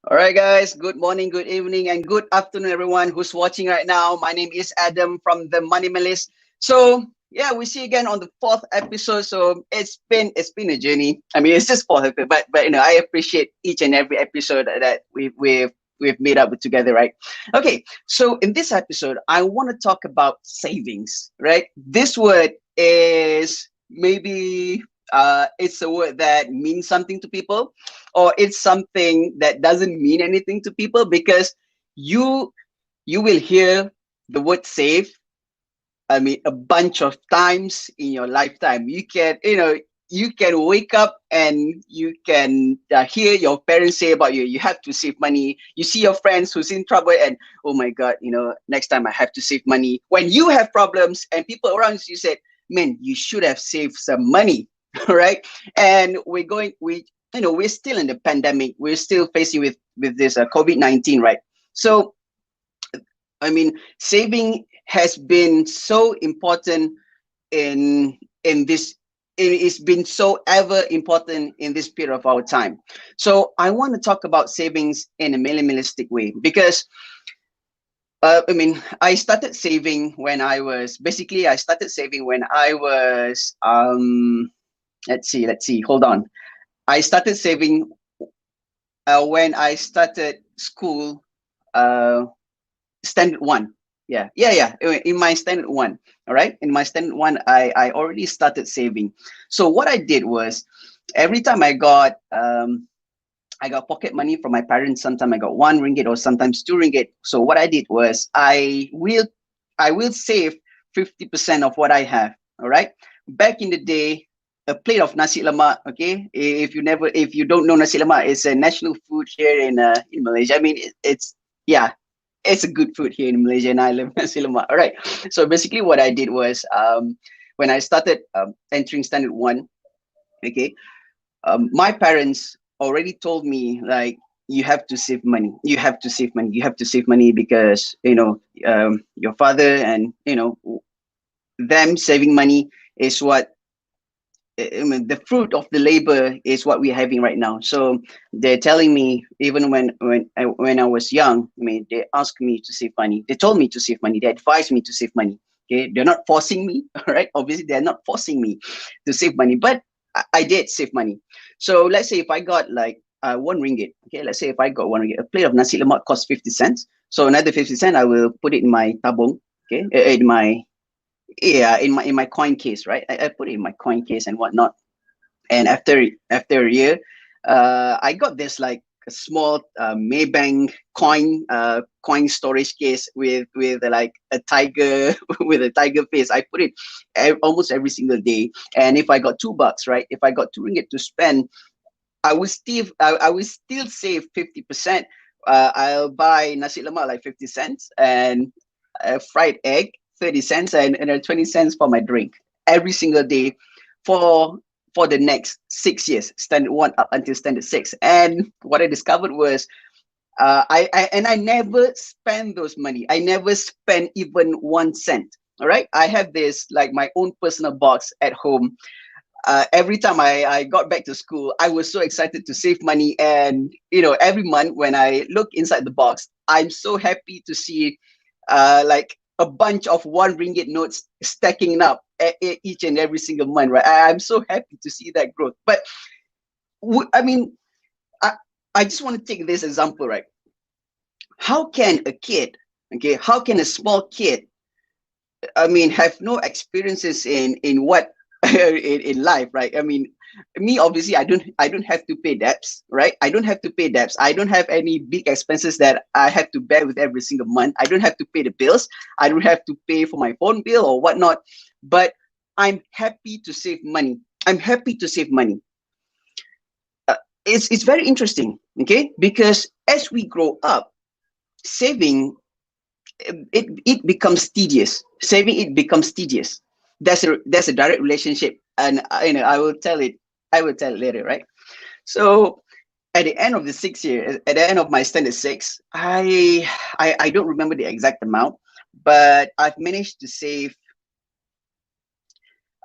All right, guys. Good morning, good evening, and good afternoon, everyone who's watching right now. My name is Adam from the Moneymalist. So yeah, we see again on the fourth episode. So it's been a journey. I mean, it's just fourth episode, but I appreciate each and every episode that we've made up with together, right? Okay, so in this episode, I want to talk about savings, right? This word is maybe it's a word that means something to people, or it's something that doesn't mean anything to people, because you you will hear the word save, I mean, a bunch of times in your lifetime. You can wake up and you can hear your parents say about you have to save money. You see your friends who's in trouble, and oh my god, next time I have to save money. When you have problems and people around you said, man, you should have saved some money. Right? And we're still in the pandemic. We're still facing with this COVID-19, right? So I mean, saving has been so important in this. It's been so ever important in this period of our time. So I want to talk about savings in a minimalistic way, because I mean, I started saving when I was let's see, hold on. I started saving when I started school, uh, standard one. Yeah. In my standard one, all right. In my standard one, I already started saving. So what I did was, every time I got pocket money from my parents. Sometimes I got 1 ringgit or sometimes 2 ringgit. So what I did was, I will save 50% of what I have. All right. Back in the day, a plate of nasi lemak. Okay, if you don't know, nasi lemak is a national food here in Malaysia. I mean, it's yeah, it's a good food here in Malaysia, and I love nasi lemak. All right. So basically, what I did was, when I started entering standard one, okay, my parents already told me, like, you have to save money. You have to save money. You have to save money, because your father and them saving money is what, I mean, the fruit of the labor is what we're having right now. So they're telling me, even when I was young, I mean, they asked me to save money. They told me to save money. They advised me to save money. Okay, they're not forcing me. All right, obviously they're not forcing me to save money, but I did save money. So let's say if I got like 1 ringgit. Okay, let's say if I got 1 ringgit, a plate of nasi lemak costs 50 cents. So another 50 cent, I will put it in my tabung. Okay, in my yeah, in my coin case, right? I put it in my coin case and whatnot. And after a year, I got this like a small Maybank coin storage case with like a tiger with a tiger face. I put it almost every single day. And if I got $2, right? If I got 2 ringgit to spend, I will still save 50%. I'll buy nasi lemak like 50 cents, and a fried egg 30 cents, and 20 cents for my drink every single day for for the next 6 years, standard one up until standard six. And what I discovered was, I never spend those money. I never spend even 1 cent. All right. I have this like my own personal box at home. Every time I got back to school, I was so excited to save money. And every month when I look inside the box, I'm so happy to see like a bunch of 1 ringgit notes stacking up each and every single month, right? I'm so happy to see that growth. But I mean, I, I just want to take this example, right? How can a kid, okay, how can a small kid, I mean, have no experiences in what in life, right? I mean, me, obviously, I don't have to pay debts, right? I don't have to pay debts. I don't have any big expenses that I have to bear with every single month. I don't have to pay the bills. I don't have to pay for my phone bill or whatnot. But I'm happy to save money. I'm happy to save money. Uh, it's very interesting, okay? Because as we grow up, saving, it becomes tedious. Saving, it becomes tedious. That's a direct relationship, and I will tell it later, right? So at the end of the 6 year, at the end of my standard six, I don't remember the exact amount, but I've managed to save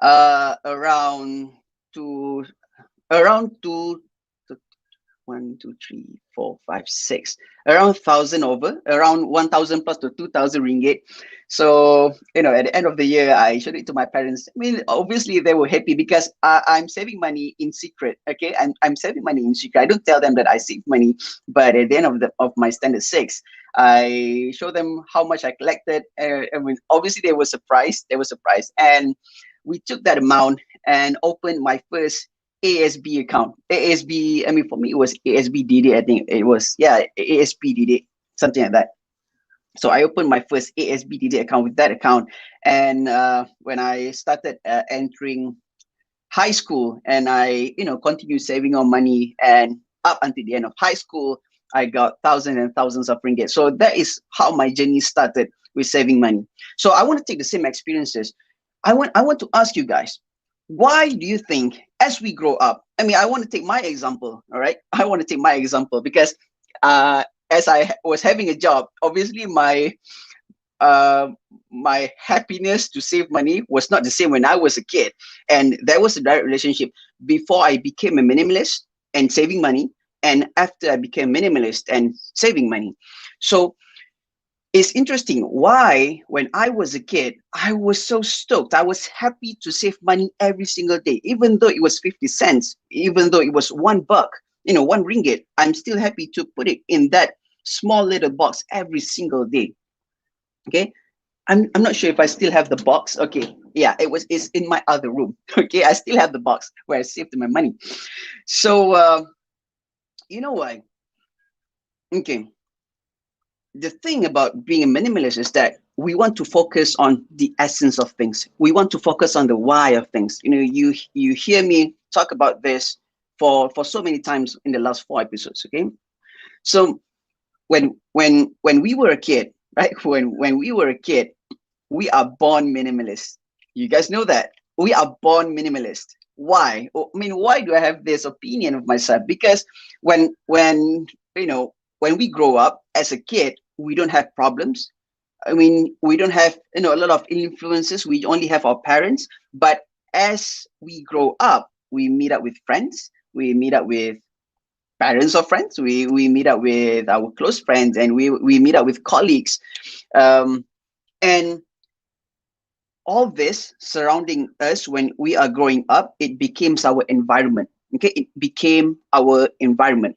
around to around to one 1, 2, 3, 4, 5, 6, around 1,000 over, around 1,000 plus to 2,000 ringgit. So, you know, at the end of the year, I showed it to my parents. I mean, obviously they were happy because I'm saving money in secret. Okay, I'm saving money in secret. I don't tell them that I save money, but at the end of my standard 6, I show them how much I collected. I mean, obviously they were surprised. They were surprised, and we took that amount and opened my first ASB account. ASB, I mean, for me, it was ASB DD. I think it was, yeah, ASB DD, something like that. So I opened my first ASB DD account with that account. And when I started entering high school, and I, you know, continued saving on money, and up until the end of high school, I got thousands and thousands of ringgit. So that is how my journey started with saving money. So I want to take the same experiences. I want to ask you guys, why do you think as we grow up, I mean, I want to take my example, all right? I want to take my example because as I was having a job, obviously my happiness to save money was not the same when I was a kid. And there was a direct relationship before I became a minimalist and saving money, and after I became minimalist and saving money. So it's interesting why when I was a kid, I was so stoked. I was happy to save money every single day, even though it was 50 cents, even though it was $1, you know, 1 ringgit, I'm still happy to put it in that small little box every single day. Okay. I'm not sure if I still have the box. Okay. Yeah, it's in my other room. Okay. I still have the box where I saved my money. So, you know why? Okay. The thing about being a minimalist is that we want to focus on the essence of things. We want to focus on the why of things. You know, you hear me talk about this for so many times in the last 4 episodes. Okay. So when we were a kid, right? When we were a kid, we are born minimalist. You guys know that. We are born minimalist. Why? I mean, why do I have this opinion of myself? Because when you know, when we grow up as a kid, we don't have problems. I mean, we don't have, you know, a lot of influences. We only have our parents. But as we grow up, we meet up with friends. We meet up with parents of friends. We meet up with our close friends, and we meet up with colleagues. And all this surrounding us when we are growing up, it becomes our environment. Okay, it became our environment.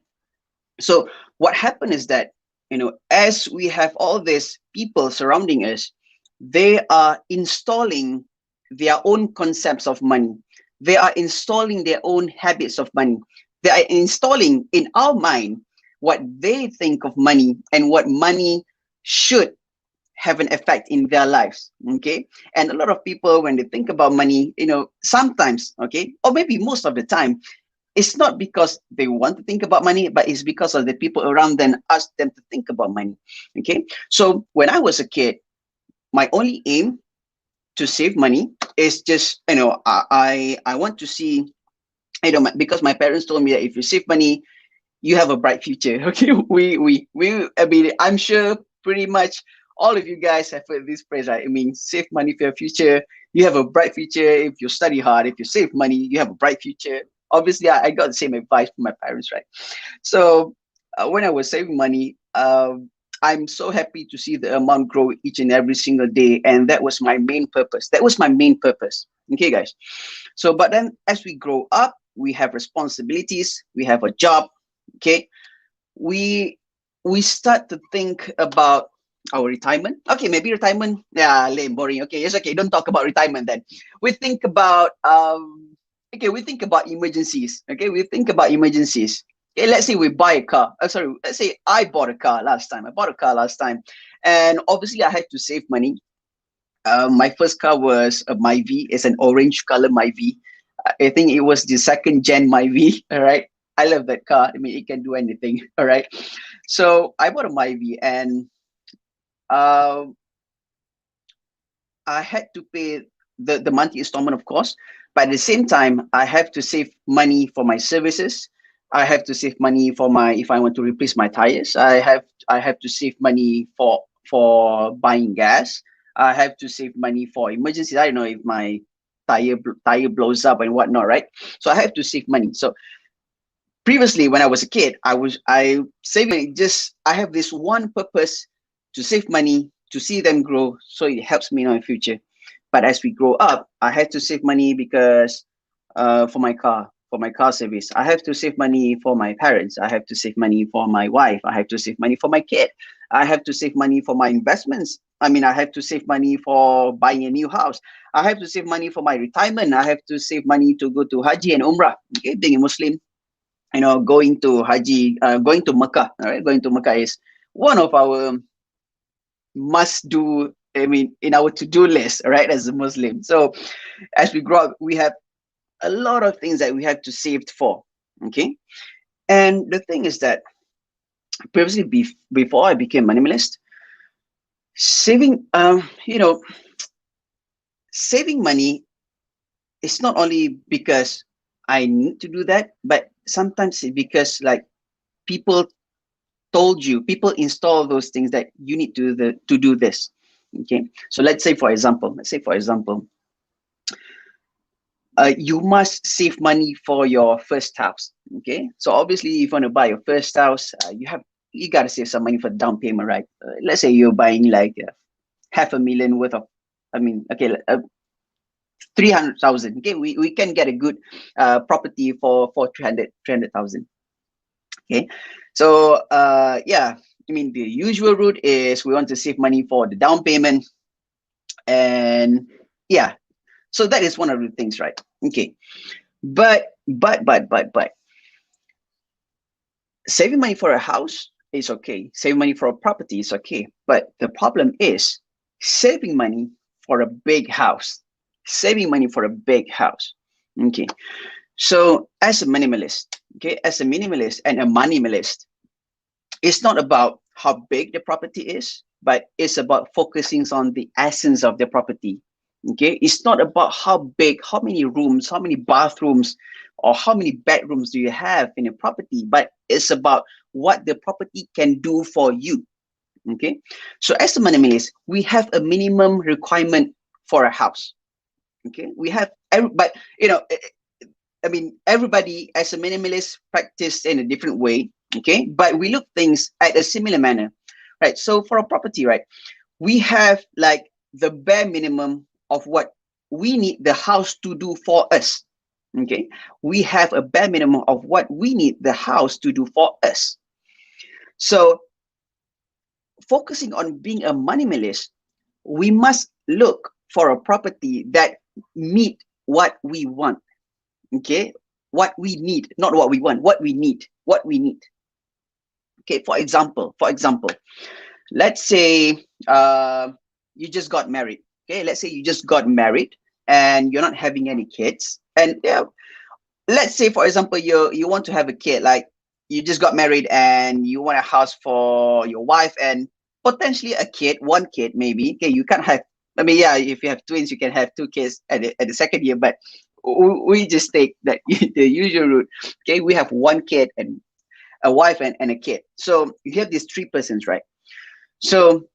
So what happened is that, you know, as we have all these people surrounding us, they are installing their own concepts of money. They are installing their own habits of money. They are installing in our mind what they think of money and what money should have an effect in their lives. Okay. And a lot of people, when they think about money, you know, sometimes, okay, or maybe most of the time, it's not because they want to think about money, but it's because of the people around them ask them to think about money. Okay. So when I was a kid, my only aim to save money is just, you know, I want to see, you know, because my parents told me that if you save money, you have a bright future. Okay. I mean, I'm sure pretty much all of you guys have heard this phrase, right? I mean, save money for your future. You have a bright future if you study hard. If you save money, you have a bright future. Obviously, I got the same advice from my parents, right? So when I was saving money, I'm so happy to see the amount grow each and every single day. And that was my main purpose. That was my main purpose. Okay, guys. So, but then as we grow up, we have responsibilities. We have a job. Okay. We start to think about our retirement. Okay, maybe retirement. Yeah, lame, boring. Okay, it's okay. Don't talk about retirement then. We think about okay, we think about emergencies. Okay, we think about emergencies. Okay, let's say we buy a car. Sorry, let's say I bought a car last time. I bought a car last time, and obviously I had to save money. My first car was a Myvi. It's an orange color Myvi. I think it was the second gen Myvi. All right, I love that car. I mean, it can do anything. All right, so I bought a Myvi, and uh, I had to pay the monthly installment, of course, but at the same time, I have to save money for my services. I have to save money for my, if I want to replace my tires. I have to save money for buying gas. I have to save money for emergencies. I don't know if my tire blows up and whatnot, right? So I have to save money. So previously when I was a kid, I saving just I have this one purpose to save money, to see them grow, so it helps me in my future. But as we grow up, I had to save money because for my car service. I have to save money for my parents. I have to save money for my wife. I have to save money for my kid. I have to save money for my investments. I mean, I have to save money for buying a new house. I have to save money for my retirement. I have to save money to go to Haji and Umrah. Okay, being a Muslim, going to Haji, going to Mecca. All right, going to Mecca is one of our must do. I mean, in our to do list, right, as a Muslim. So as we grow up, we have a lot of things that we have to save for. Okay, and the thing is that previously, before I became minimalist, saving, saving money is not only because I need to do that, but sometimes it's because like people people install those things that you need to do this. Okay, so let's say for example, you must save money for your first house. Okay, so obviously if you want to buy your first house, you got to save some money for down payment, right? Let's say you're buying like $500,000 worth of, I mean, okay, 300,000. Okay, we can get a good property for 300,000. Okay, so yeah, I mean, the usual route is we want to save money for the down payment, and yeah, so that is one of the things, right? Okay, but saving money for a house is okay. Saving money for a property is okay. But the problem is saving money for a big house. Saving money for a big house. Okay. So as a minimalist, okay, as a minimalist and a moneymalist, it's not about how big the property is, but it's about focusing on the essence of the property. Okay, it's not about how big, how many rooms, how many bathrooms, or how many bedrooms do you have in a property, but it's about what the property can do for you. Okay, so as a minimalist, we have a minimum requirement for a house. Okay, we have, but I mean, everybody as a minimalist practice in a different way. Okay, but we look things at a similar manner, right? So for a property, right, we have like the bare minimum of what we need the house to do for us. Okay, we have a bare minimum of what we need the house to do for us. So focusing on being a minimalist, we must look for a property that meet what we want. Okay, what we need, not what we want, what we need. Okay, for example, let's say you just got married. Okay, let's say you just got married and you're not having any kids. And let's say, for example, you want to have a kid, like you just got married and you want a house for your wife and potentially a kid, one kid maybe. Okay, you can't have, I mean, yeah, if you have twins, you can have two kids at the second year, but we just take that the usual route. Okay, we have one kid and a wife and a kid. So you have these three persons, right? So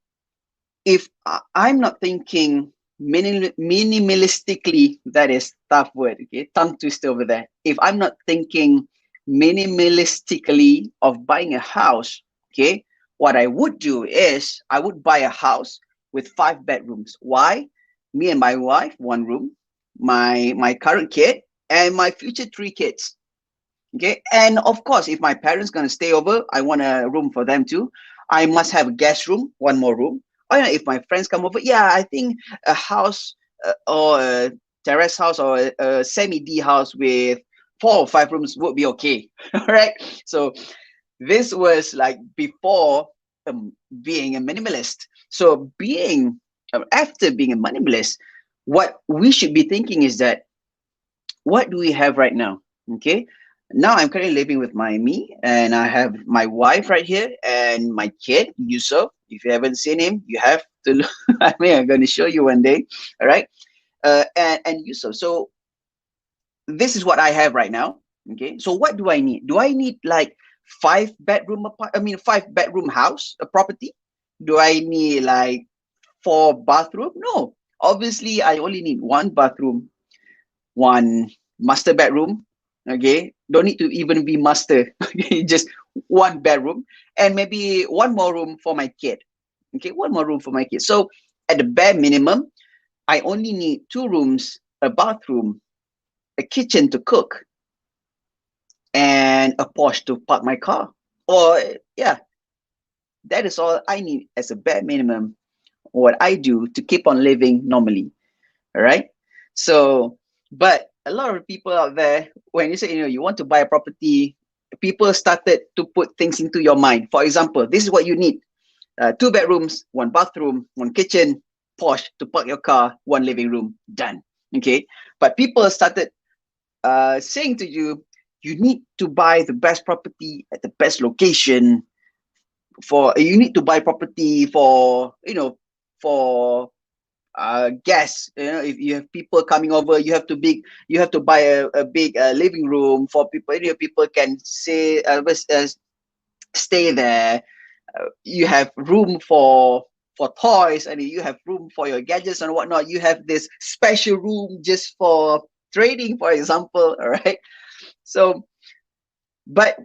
if I'm not thinking minimalistically, that is tough word, okay, tongue twister over there. If I'm not thinking minimalistically of buying a house, okay, what I would do is I would buy a house with 5 bedrooms. Why? Me and my wife, 1 room, my current kid, and my future 3 kids. Okay, and of course, if my parents gonna stay over, I want a room for them too. I must have a guest room, 1 more room. Or if my friends come over, yeah, I think a house or a terrace house or a semi-D house with 4 or 5 rooms would be okay. All right. So this was like before being a minimalist. So after being a minimalist, what we should be thinking is that what do we have right now? Okay. Now I'm currently living with me, and I have my wife right here and my kid, Yusuf. If you haven't seen him, you have to look. I mean, I'm going to show you one day. All right. And Yusuf. So this is what I have right now. Okay. So what do I need? Do I need like 5 bedroom house, a property? Do I need like 4 bathroom? No. Obviously, I only need 1 bathroom, 1 master bedroom. Okay, don't need to even be master. Just one bedroom and maybe one more room for my kid. Okay, one more room for my kid. So at the bare minimum, I only need 2 rooms, a bathroom, a kitchen to cook, and a Porsche to park my car. Or yeah, that is all I need as a bare minimum. What I do to keep on living normally. All right. So, but a lot of people out there, when you say, you want to buy a property, people started to put things into your mind. For example, this is what you need: 2 bedrooms, 1 bathroom, 1 kitchen, Porsche to park your car, 1 living room, done. Okay. But people started saying to you, you need to buy the best property at the best location. You need to buy property for, for guests. If you have people coming over, you have to buy a big living room for people. People can stay there. You have room for toys, and you have room for your gadgets and whatnot. You have this special room just for trading, for example. All right. So, but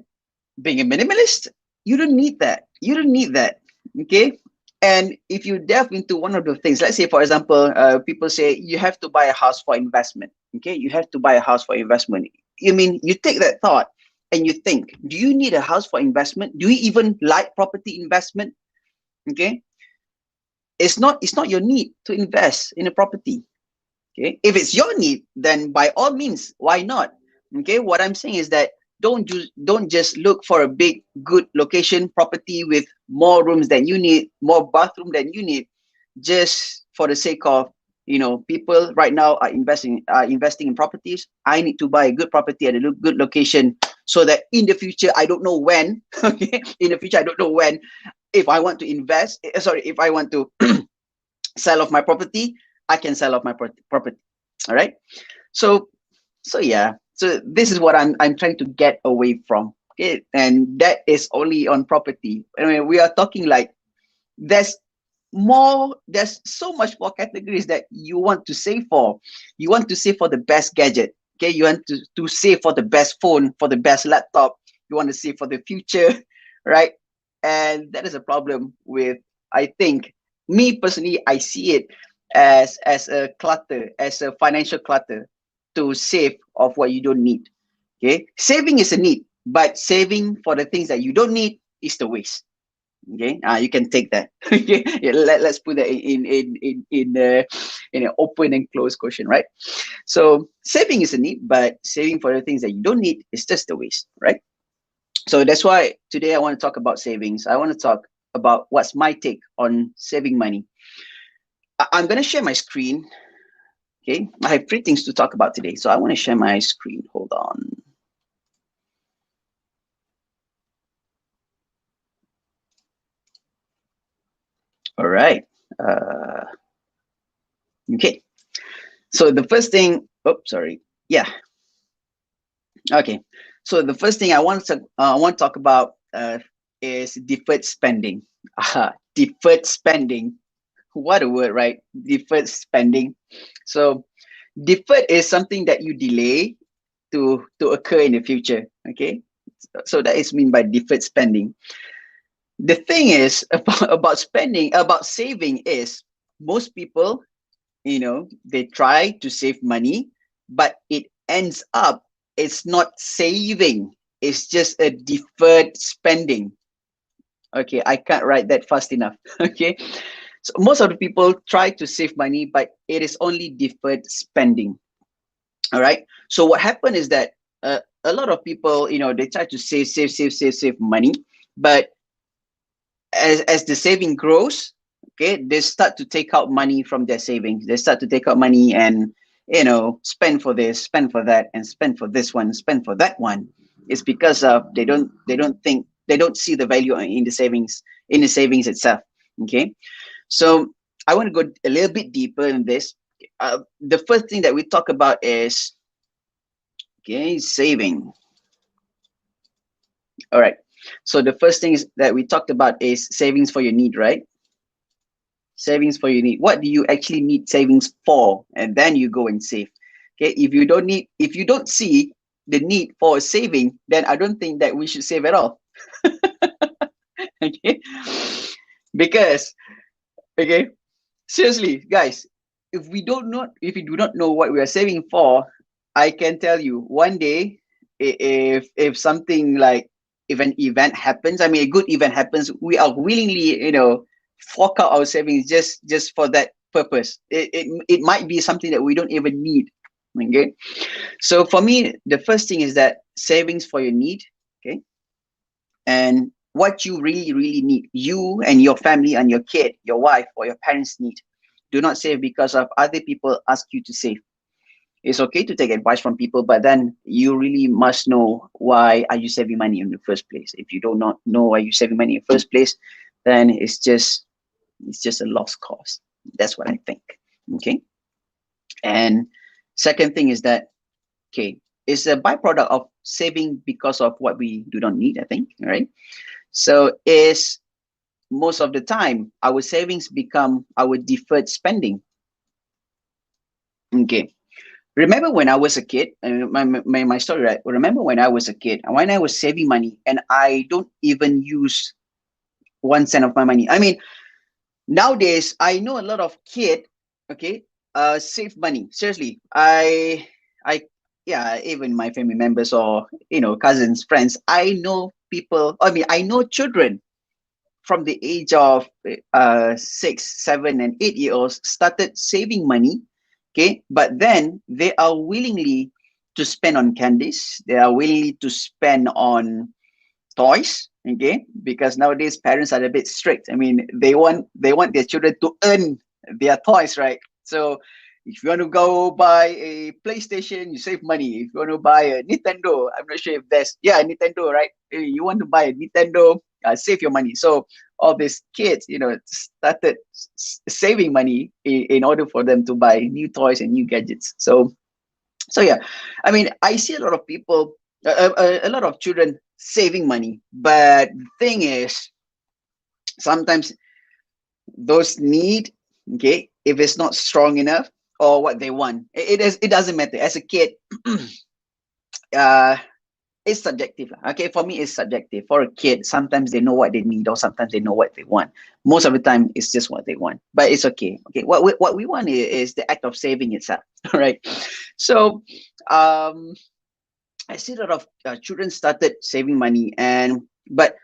being a minimalist, you don't need that. You don't need that. Okay. And if you delve into one of the things, let's say, for example, people say you have to buy a house for investment. Okay. You have to buy a house for investment. You mean you take that thought and you think, do you need a house for investment? Do you even like property investment? Okay. It's not your need to invest in a property. Okay. If it's your need, then by all means, why not? Okay. What I'm saying is that don't just look for a big, good location property with more rooms than you need, more bathroom than you need, just for the sake of, people right now are investing in properties. I need to buy a good property at a good location, so that in the future, I don't know when. Okay, in the future, I don't know when, if I want to invest. If I want to sell off my property, I can sell off my property. All right. So yeah. So this is what I'm trying to get away from. Okay, and that is only on property. I mean, we are talking like there's so much more categories that you want to save for. You want to save for the best gadget. Okay, you want to save for the best phone, for the best laptop. You want to save for the future, right? And that is a problem with, I think, me personally, I see it as a clutter, as a financial clutter, to save of what you don't need. Okay, saving is a need, but saving for the things that you don't need is the waste. Okay, you can take that. Okay, yeah, let's put that in an open and closed question, right? So saving is a need, but saving for the things that you don't need is just a waste, right? So that's why today I want to talk about savings. I want to talk about what's my take on saving money. I'm going to share my screen. Okay, I have 3 things to talk about today, so I want to share my screen. Hold on. All right. Okay. So the first thing, sorry. Yeah. Okay. So the first thing I want to talk about is deferred spending. Deferred spending. What a word, right? Deferred spending. So deferred is something that you delay to occur in the future. Okay. So that is mean by deferred spending. The thing is about saving is, most people, they try to save money, but it ends up, it's not saving, it's just a deferred spending. Okay, I can't write that fast enough. Okay, so most of the people try to save money, but it is only deferred spending. All right, so what happened is that a lot of people, they try to save money, but as the saving grows, okay, they start to take out money from their savings. They start to take out money and, spend for this, spend for that, and spend for this one, spend for that one. It's because they don't see the value in the savings itself. Okay, so I want to go a little bit deeper in this. The first thing that we talk about is, okay, saving. All right. So the first thing that we talked about is savings for your need, right? Savings for your need. What do you actually need savings for? And then you go and save. Okay. If you don't see the need for saving, then I don't think that we should save at all. Okay, because okay, seriously, guys, if we do not know what we are saving for, I can tell you one day, if something like, if an event happens, I mean a good event happens, we are willingly, fork out our savings just for that purpose. It might be something that we don't even need. Okay, so for me, the first thing is that savings for your need. Okay, and what you really need, you and your family and your kid, your wife or your parents need. Do not save because of other people ask you to save. It's okay to take advice from people, but then you really must know why are you saving money in the first place. If you do not know why you're saving money in the first place, then it's just a lost cause. That's what I think. Okay. And second thing is that, okay, it's a byproduct of saving because of what we do not need, I think, right? So is most of the time our savings become our deferred spending. Okay. Remember when I was a kid, my story, right? Remember when I was a kid, and when I was saving money and I don't even use 1 cent of my money. I mean, nowadays I know a lot of kid, okay, save money. Seriously, yeah, even my family members or cousins, friends, I know people. I mean, I know children from the age of 6, 7, and 8 years old started saving money. Okay, but then they are willingly to spend on candies. They are willingly to spend on toys. Okay, because nowadays parents are a bit strict. I mean, they want their children to earn their toys, right? So if you want to go buy a PlayStation, you save money. If you want to buy a Nintendo, I'm not sure if there's, yeah, Nintendo, right? You want to buy a Nintendo, save your money. So all these kids, started saving money in order for them to buy new toys and new gadgets. So yeah, I mean, I see a lot of people, a lot of children saving money, but the thing is, sometimes those need, okay, if it's not strong enough or what they want, it doesn't matter. As a kid, it's subjective. Okay, for me, it's subjective. For a kid, sometimes they know what they need, or sometimes they know what they want. Most of the time, it's just what they want. But it's okay. Okay, what we want is the act of saving itself. Right. So, I see a lot of children started saving money, but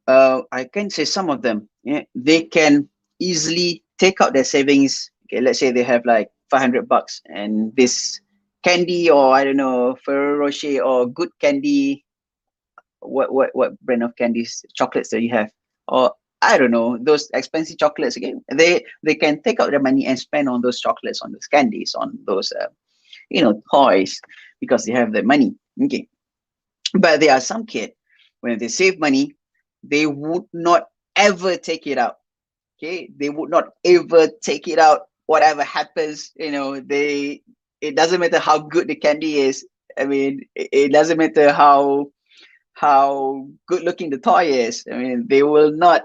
I can say some of them, yeah, they can easily take out their savings. Okay, let's say they have like $500, and this candy, or I don't know, Ferrero Rocher or good candy, what brand of candies, chocolates that you have, or I don't know, those expensive chocolates. Again, they can take out their money and spend on those chocolates, on those candies, on those toys, because they have the money. Okay, but there are some kids, when they save money, they would not ever take it out. Okay, they would not ever take it out. Whatever happens, it doesn't matter how good the candy is. I mean, it doesn't matter how good looking the toy is. I mean, they will not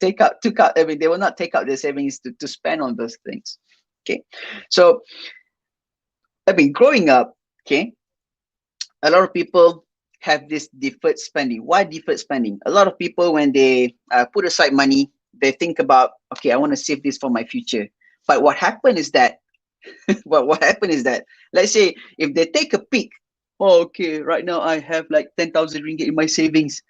take out. I mean, they will not take out their savings to spend on those things. Okay, so I mean, growing up, okay, a lot of people have this deferred spending. Why deferred spending? A lot of people, when they put aside money, they think about, okay, I want to save this for my future. But what happened is that, what happened is that, let's say if they take a peek, oh, okay, right now I have like 10,000 ringgit in my savings.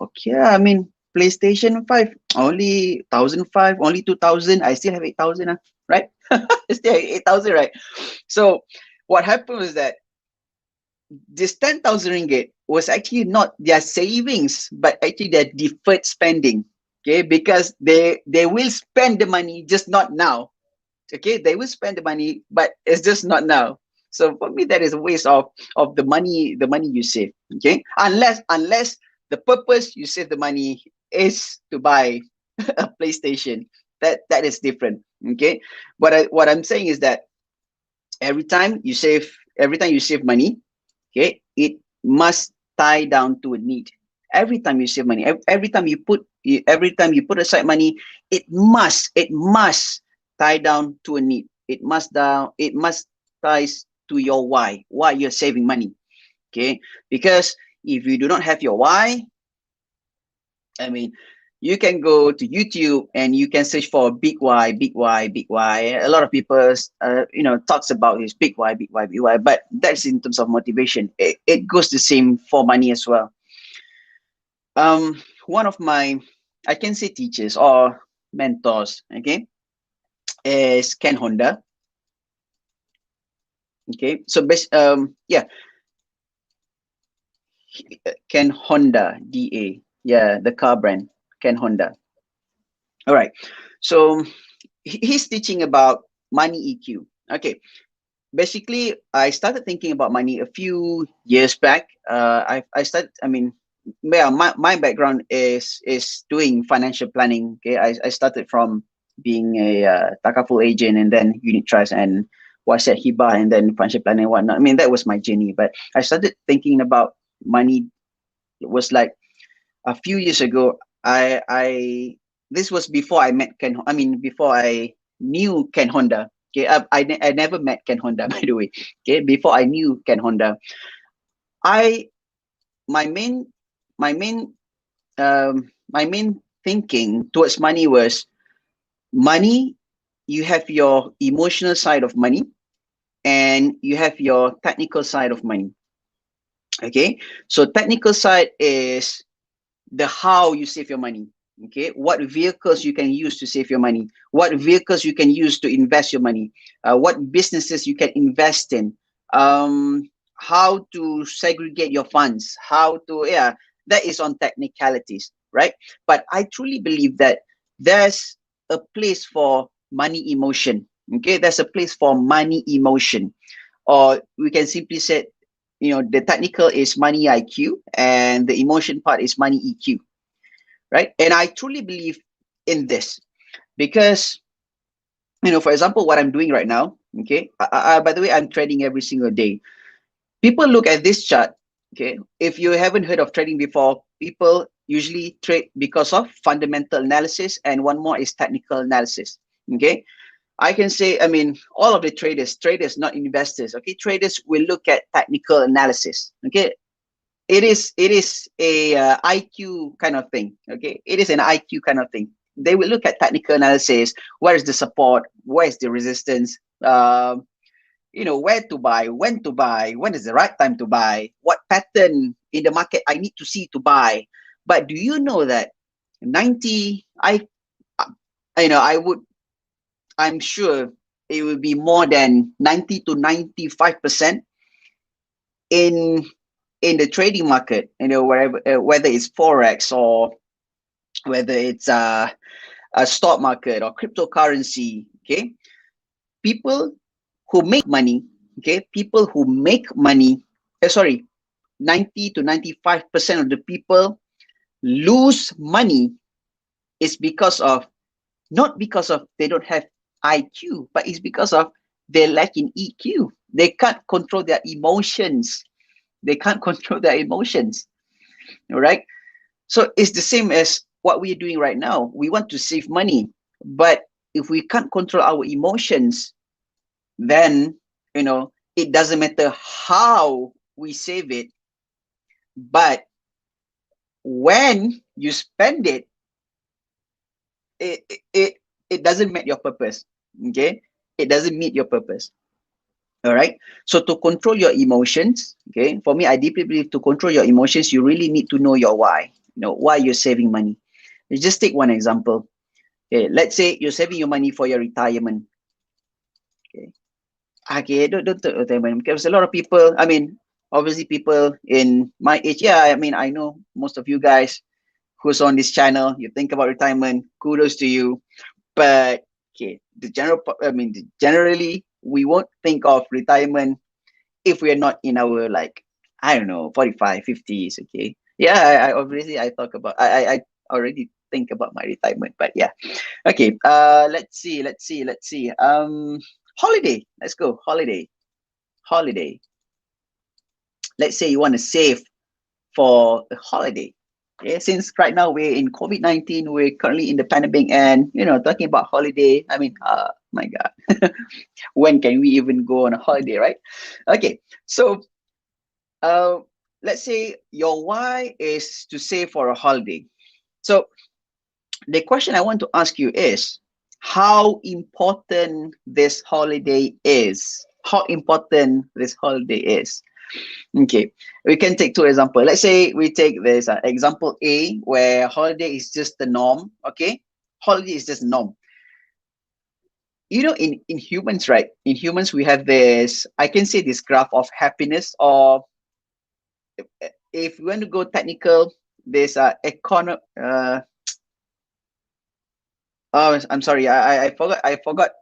Okay, I mean, PlayStation 5, only 1,005, only 2,000. I still have 8,000, right? Still 8,000, right? So what happened was that this 10,000 ringgit was actually not their savings, but actually their deferred spending. Okay, because they will spend the money, just not now. Okay, they will spend the money, but it's just not now. So for me, that is a waste of the money you save. Okay, unless the purpose you save the money is to buy a PlayStation, that is different. Okay, what I'm saying is that every time you save money, okay, it must tie down to a need. Every time you save money, every time you put aside money, it must tie down to a need. It must ties to your why you're saving money. Okay, because if you do not have your why, I mean, you can go to YouTube and you can search for big why, big why, big why. A lot of people, talks about this big why, big why, big why. But that's in terms of motivation. It goes the same for money as well. One of my, I can say teachers or mentors, okay, is Ken Honda. Okay, so Ken Honda, DA, yeah, the car brand, Ken Honda. All right, so he's teaching about money EQ. Okay, basically, I started thinking about money a few years back. I started. I mean, yeah, my background is doing financial planning. Okay, I started from being a Takaful agent and then unit trust and WhatsApp Hiba and then financial planning and whatnot. I mean, that was my journey. But I started thinking about money. It was like a few years ago. I this was before I met Ken. I mean, before I knew Ken Honda. Okay, I never met Ken Honda, by the way. Okay, before I knew Ken Honda, I my main my main my main thinking towards money was money. You have your emotional side of money, and you have your technical side of money. Okay, so technical side is the how you save your money. Okay, what vehicles you can use to save your money, what vehicles you can use to invest your money, what businesses you can invest in, how to segregate your funds, how to, yeah, that is on technicalities, right? But I truly believe that there's a place for money emotion. Okay, there's a place for money emotion, or we can simply say, the technical is money IQ and the emotion part is money EQ, right? And I truly believe in this because, for example, what I'm doing right now, okay, by the way, I'm trading every single day. People look at this chart, okay, if you haven't heard of trading before, people usually trade because of fundamental analysis, and one more is technical analysis, okay? I can say, I mean, all of the traders, not investors, okay? Traders will look at technical analysis, okay? It is a IQ kind of thing, okay? It is an IQ kind of thing. They will look at technical analysis. Where is the support? Where is the resistance? Where to buy, when is the right time to buy, what pattern in the market I need to see to buy. But do you know that 90, I'm sure it will be more than 90 to 95% in the trading market, wherever, whether it's forex or whether it's a stock market or cryptocurrency, okay? People who make money, okay? People who make money, 90 to 95% of the people lose money is because of, not because of they don't have IQ, but it's because of they're lacking EQ. They can't control their emotions. All right. So it's the same as what we're doing right now. We want to save money, but if we can't control our emotions, then it doesn't matter how we save it, but when you spend it, it doesn't meet your purpose. Okay, it doesn't meet your purpose. All right. So to control your emotions, okay, for me, I deeply believe to control your emotions, you really need to know your why. Why you're saving money. Let's just take one example. Okay, let's say you're saving your money for your retirement. Okay, don't talk retirement, because a lot of people, I mean, obviously people in my age, yeah, I mean, I know most of you guys who's on this channel, you think about retirement, kudos to you. But okay, generally, we won't think of retirement if we are not in our, like, I don't know, 45, 50s. Okay, yeah, I talk about, I already think about my retirement, but yeah. Okay, let's see. Holiday. Let's go. Holiday. Let's say you want to save for a holiday. Okay, since right now we're in COVID-19, we're currently in the pandemic, and talking about holiday. I mean, my God, when can we even go on a holiday, right? Okay, so uh, let's say your why is to save for a holiday. So the question I want to ask you is how important this holiday is. How important this holiday is. Okay, we can take two examples. Let's say we take this example A, where holiday is just the norm. Okay, holiday is just norm. In humans, right? In humans, we have this. I can say this graph of happiness, or if we want to go technical, this oh, I'm sorry. I forgot. I forgot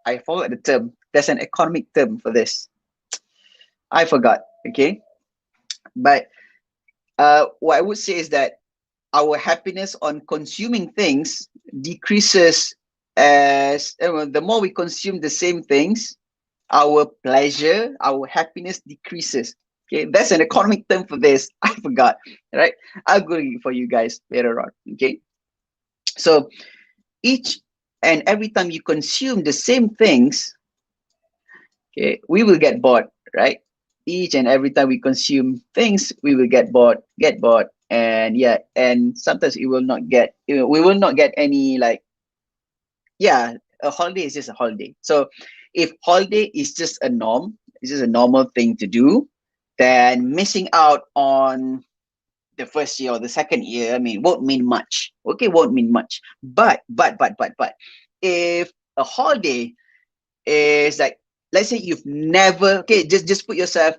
the term. There's an economic term for this. I forgot. Okay, but what I would say is that our happiness on consuming things decreases as the more we consume the same things, our pleasure, our happiness decreases. Okay, that's an economic term for this. I forgot. Right? I'll go for you guys later on. Okay, so each and every time you consume the same things, okay, we will get bored, right? Each and every time we consume things, we will get bored, and yeah, and sometimes it will not get, we will not get any, like, yeah, a holiday is just a holiday. So if holiday is just a norm, it's just a normal thing to do, then missing out on the first year or the second year, I mean, won't mean much. Okay, won't mean much. But if a holiday is like, let's say you've never, okay, just put yourself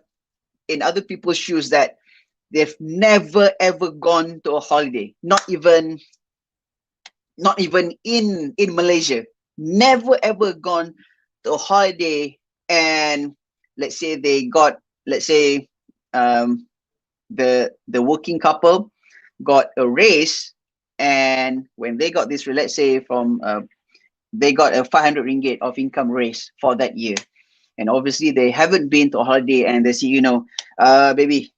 in other people's shoes, that they've never ever gone to a holiday, not even in Malaysia, never ever gone to a holiday, and let's say they got, let's say, um the working couple got a raise, and when they got this, let's say, from they got a 500 ringgit of income raise for that year, and obviously they haven't been to a holiday, and they say, baby,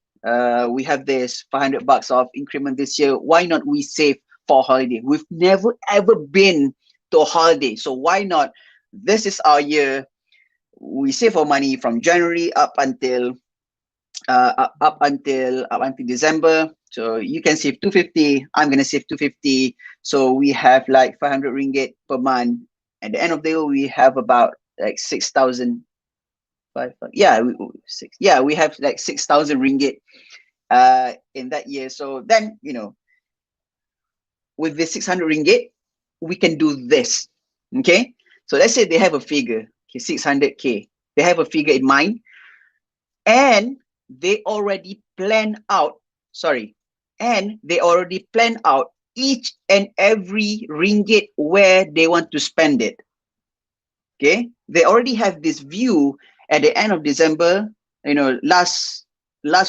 we have this 500 bucks of increment this year, why not we save for a holiday? We've never ever been to a holiday, so why not, this is our year, we save our money from January up until December. So you can save 250. I'm gonna save 250. So we have like 500 ringgit per month. At the end of the year, we have about like 6,000. Yeah, we have like 6,000 ringgit in that year. So then, with the 600 ringgit, we can do this. Okay. So let's say they have a figure, okay, 600K. They have a figure in mind, and they already plan out, each and every ringgit where they want to spend it. Okay, they already have this view at the end of December, last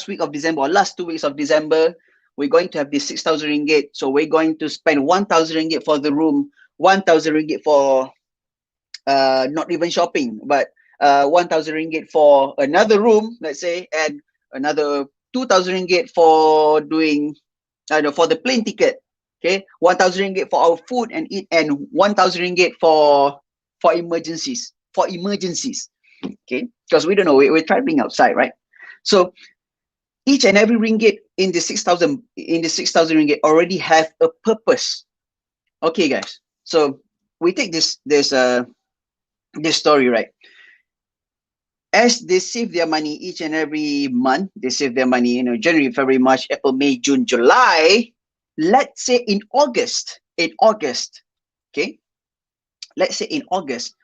week of December, or last 2 weeks of December, we're going to have this 6,000 ringgit. So we're going to spend 1,000 ringgit for the room, 1,000 ringgit for not even shopping, but 1,000 ringgit for another room, let's say, and another 2,000 ringgit for doing, for the plane ticket. Okay, 1,000 ringgit for our food and eat, and 1,000 ringgit for emergencies. Okay, because we don't know, we're traveling outside, right? So each and every ringgit in the 6,000 ringgit already have a purpose. Okay, guys. So we take this story, right? As they save their money each and every month, they save their money, January, February, March, April, May, June, July. Let's say in August, okay? Let's say in August,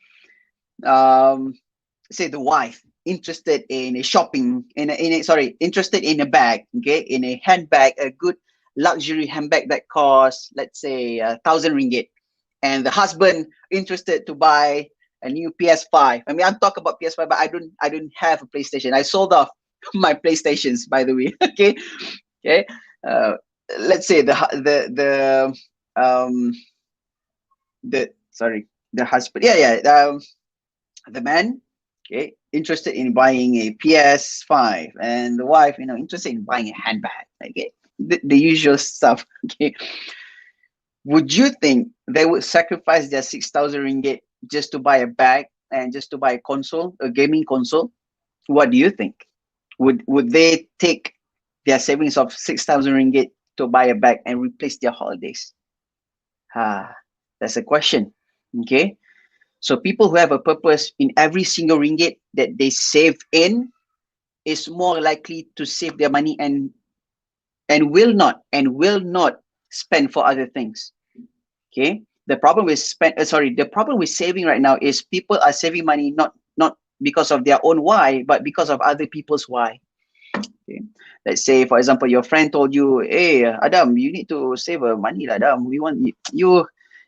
say the wife interested in a shopping, interested in a bag, okay, in a handbag, a good luxury handbag that costs, let's say, 1,000 ringgit, and the husband interested to buy a new PS5. I mean, I'm talking about PS5, but I don't have a PlayStation. I sold off my PlayStations, by the way. Okay. Let's say the husband. The man, okay, interested in buying a PS5, and the wife, interested in buying a handbag. Okay. the usual stuff. Okay, would you think they would sacrifice their 6,000 ringgit just to buy a bag and just to buy a console, a gaming console? What do you think? Would they take their savings of 6,000 ringgit to buy a bag and replace their holidays? That's a question. Okay, so people who have a purpose, in every single ringgit that they save in is more likely to save their money and will not spend for other things. Okay, the problem with the problem with saving right now is people are saving money not because of their own why, but because of other people's why. Okay, let's say for example your friend told you, hey Adam, you need to save money, Adam, we want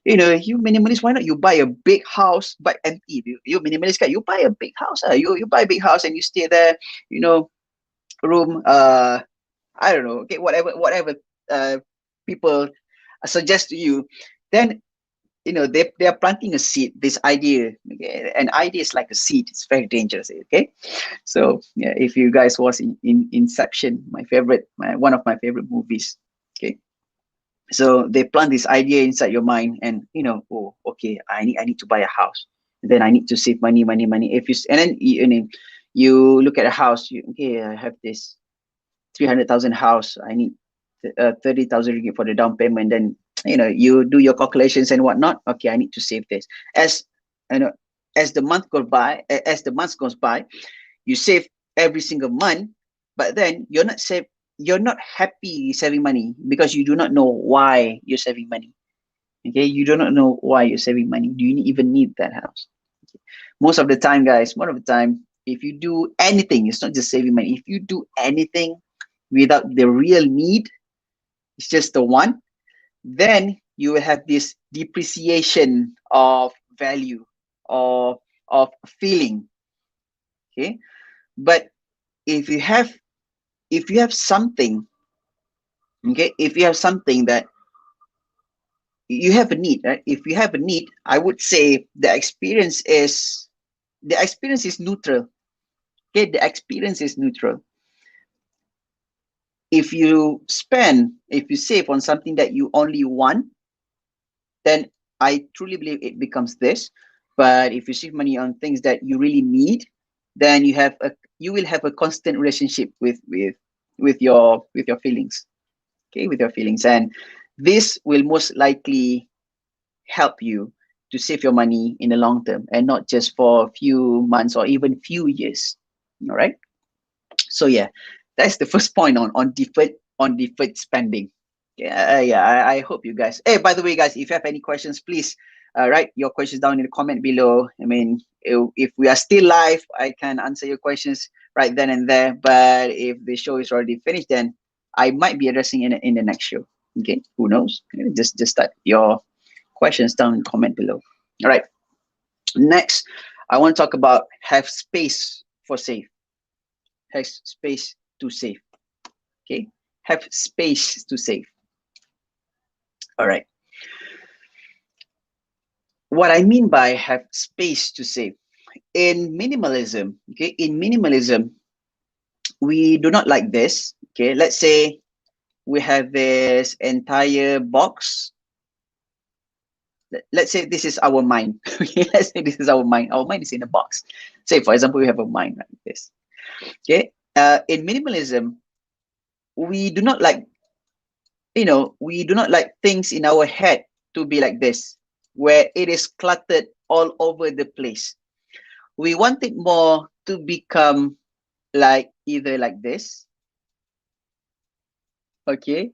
you know, you minimalist, why not you buy a big house but empty? You minimalist guy, you buy a big house, you buy a big house and you stay there, you know, room, I don't know, okay, whatever people suggest to you. Then you know they are planting a seed, this idea. Okay? An idea is like a seed, it's very dangerous. Okay, so yeah, if you guys watch in Inception, one of my favorite movies. Okay, so they plant this idea inside your mind, and you know, oh okay, I need to buy a house, and then I need to save money. If you and then you look at a house, okay, I have this 300,000 house, I need 30,000 ringgit for the down payment. Then you know you do your calculations and whatnot. Okay, I need to save this. As you know, as the month goes by, you save every single month, but then you're not happy saving money because you do not know why you're saving money. Okay, you do not know why you're saving money. Do you even need that house? Okay. Most of the time, guys, if you do anything, it's not just saving money. If you do anything without the real need, it's just the one, then you will have this depreciation of value or of feeling. Okay, but if you have something, okay, if you have something that you have a need, right? If you have a need, I would say the experience is neutral. Okay, the experience is neutral. If you save on something that you only want, then I truly believe it becomes this. But if you save money on things that you really need, then you will have a constant relationship with your feelings. Okay, with your feelings, and this will most likely help you to save your money in the long term and not just for a few months or even few years. All right. So yeah, that's the first point on deferred spending. Yeah, I hope you guys. Hey, by the way, guys, if you have any questions, please write your questions down in the comment below. I mean, if we are still live, I can answer your questions right then and there. But if the show is already finished, then I might be addressing it in the next show. Okay, who knows? Just start your questions down in the comment below. All right. Next, I want to talk about have space for save. Have space to save. Okay, have space to save. All right. What I mean by have space to save, in minimalism, okay, we do not like this. Okay, let's say we have this entire box. Let's say this is our mind. Okay, let's say this is our mind. Our mind is in a box. Say, for example, we have a mind like this. Okay, in minimalism, we do not like, we do not like things in our head to be like this, where it is cluttered all over the place. We want it more to become like either like this, okay,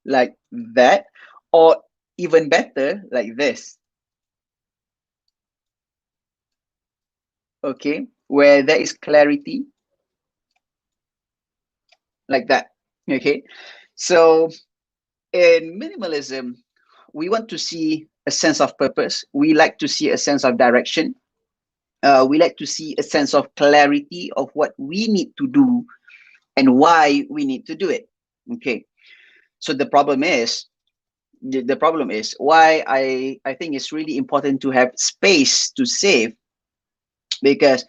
like that, or even better, like this, okay, where there is clarity, like that, okay. So in minimalism, we want to see a sense of purpose. We like to see a sense of direction. We like to see a sense of clarity of what we need to do and why we need to do it. Okay. So the problem is why I think it's really important to have space to save, because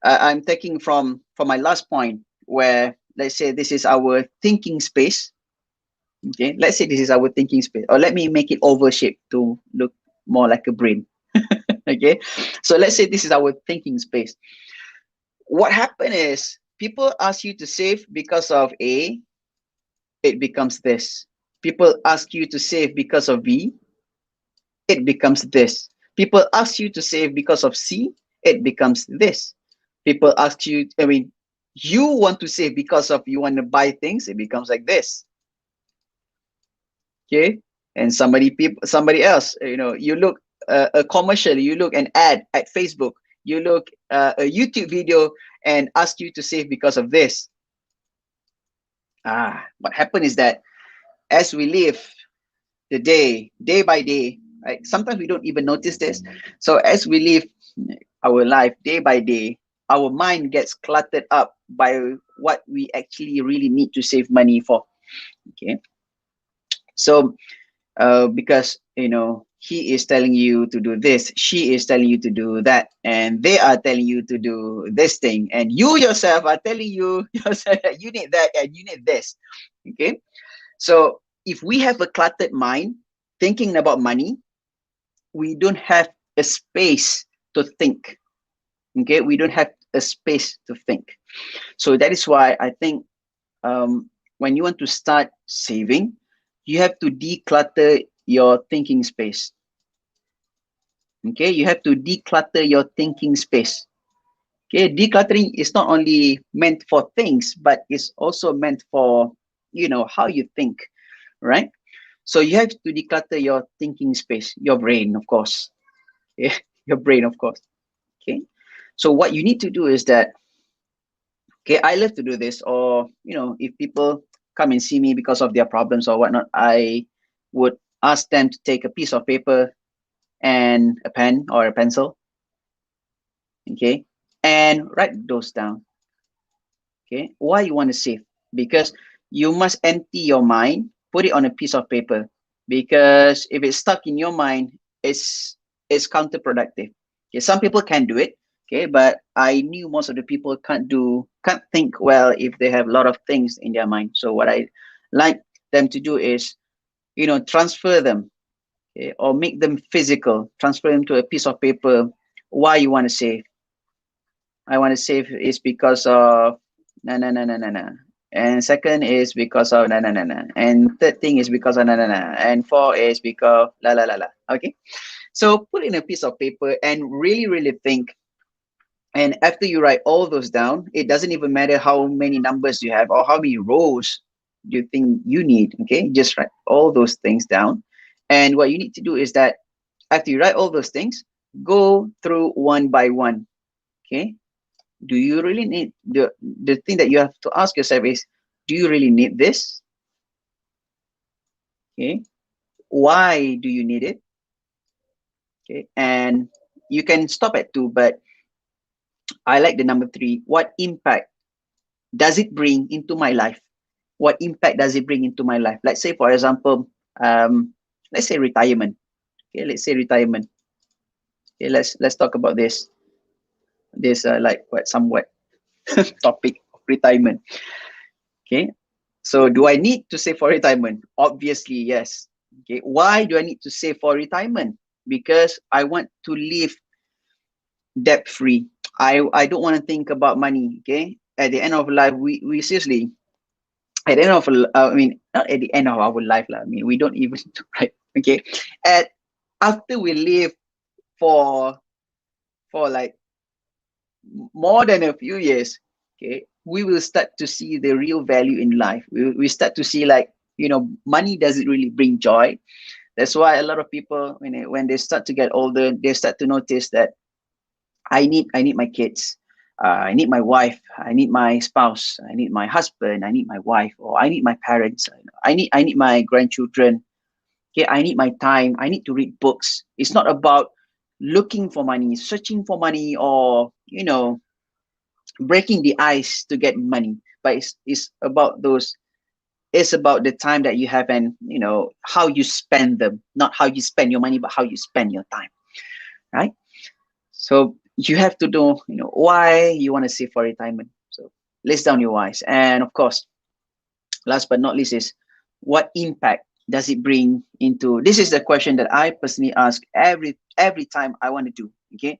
I'm taking from my last point, where let's say this is our thinking space. Okay, let's say this is our thinking space, or let me make it oval shape to look more like a brain. Okay, so let's say this is our thinking space. What happened is people ask you to save because of A, it becomes this. People ask you to save because of B, it becomes this. People ask you to save because of C, it becomes this. People ask you, I mean, you want to save because of you want to buy things, it becomes like this. Okay, and somebody else, you look a commercial, you look an ad at Facebook, you look a YouTube video and ask you to save because of this. What happened is that as we live the day by day, right? Sometimes we don't even notice this. So as we live our life day by day, our mind gets cluttered up by what we actually really need to save money for. Okay, so because he is telling you to do this, she is telling you to do that, and they are telling you to do this thing, and you yourself are telling you yourself that you need that and you need this. Okay, so if we have a cluttered mind thinking about money, we don't have a space to think. Okay, we don't have a space to think. So that is why I think when you want to start saving, you have to declutter your thinking space. Okay, you have to declutter your thinking space. Okay, decluttering is not only meant for things, but it's also meant for how you think, right? So you have to declutter your thinking space, your brain, of course. Okay, your brain, of course. Okay, so what you need to do is that, okay, I love to do this, or if people come and see me because of their problems or whatnot, I would ask them to take a piece of paper and a pen or a pencil, okay, and write those down. Okay, why you want to save? Because you must empty your mind, put it on a piece of paper, because if it's stuck in your mind, it's counterproductive. Okay, some people can do it, okay, but I knew most of the people can't think well if they have a lot of things in their mind. So what I like them to do is transfer them, okay, or make them physical, transfer them to a piece of paper. Why you want to save? I want to save is because of na. And second is because of na. And third thing is because of na. And four is because la la la la. Okay. So put in a piece of paper and really, really think. And after you write all those down, it doesn't even matter how many numbers you have or how many rows you think you need. Okay. Just write all those things down. And what you need to do is that after you write all those things, go through one by one. Okay. Do you really need the thing that you have to ask yourself is, do you really need this? Okay, why do you need it? Okay, and you can stop at 2, but I like the number 3. What impact does it bring into my life? What impact does it bring into my life? Let's say, for example, let's say retirement. Okay, let's say retirement. Okay, let's talk about this like somewhat topic of retirement. Okay, so do I need to save for retirement? Obviously, yes. Okay, why do I need to save for retirement? Because I want to live debt free. I don't want to think about money. Okay, at the end of life, we seriously, at the end of I mean, not at the end of our life lah. I mean, we don't even right. Okay, after we live for like more than a few years, okay, we will start to see the real value in life. We start to see, like, money doesn't really bring joy. That's why a lot of people, when they start to get older, they start to notice that I need my kids, I need my wife, I need my spouse, I need my husband, I need my wife, or I need my parents, I need my grandchildren. Okay, I need my time. I need to read books. It's not about looking for money, searching for money, or breaking the ice to get money. But it's about those. It's about the time that you have, and how you spend them. Not how you spend your money, but how you spend your time. Right. So you have to know why you want to save for retirement. So List down your whys. And of course, last but not least is, what impact does it bring into, this is the question that I personally ask every time I want to do. Okay,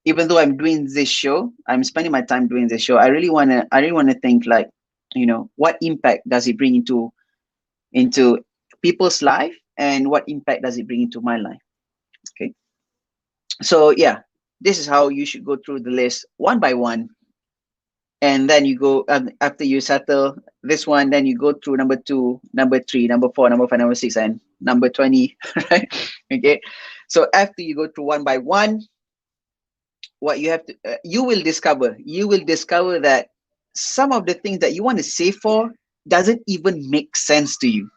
even though I'm doing this show, I'm spending my time doing this show, I really wanna think like, what impact does it bring into people's life, and what impact does it bring into my life. Okay, so yeah, this is how you should go through the list one by one. And then you go, after you settle this one, then you go through number 2, number 3, number 4, number 5, number 6, and number 20. Right? Okay, so after you go through one by one, what you have to, you will discover that some of the things that you want to save for doesn't even make sense to you.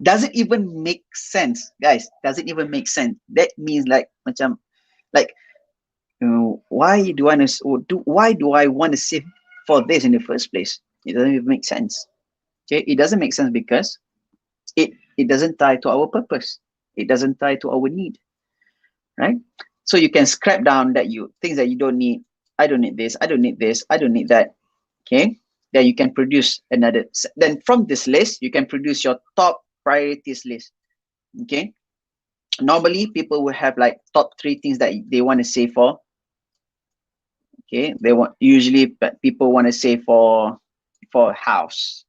Doesn't even make sense, guys. Doesn't even make sense. That means like, macam, like, why do I want to save for this in the first place? It doesn't even make sense. Okay, it doesn't make sense because it doesn't tie to our purpose. It doesn't tie to our need, right? So you can scrap down that things that you don't need. I don't need this. I don't need this. I don't need that. Okay, then you can produce another. Then from this list, you can produce your top priorities list. Okay, normally people will have like top 3 things that they want to save for. Okay, usually people want to save for a house.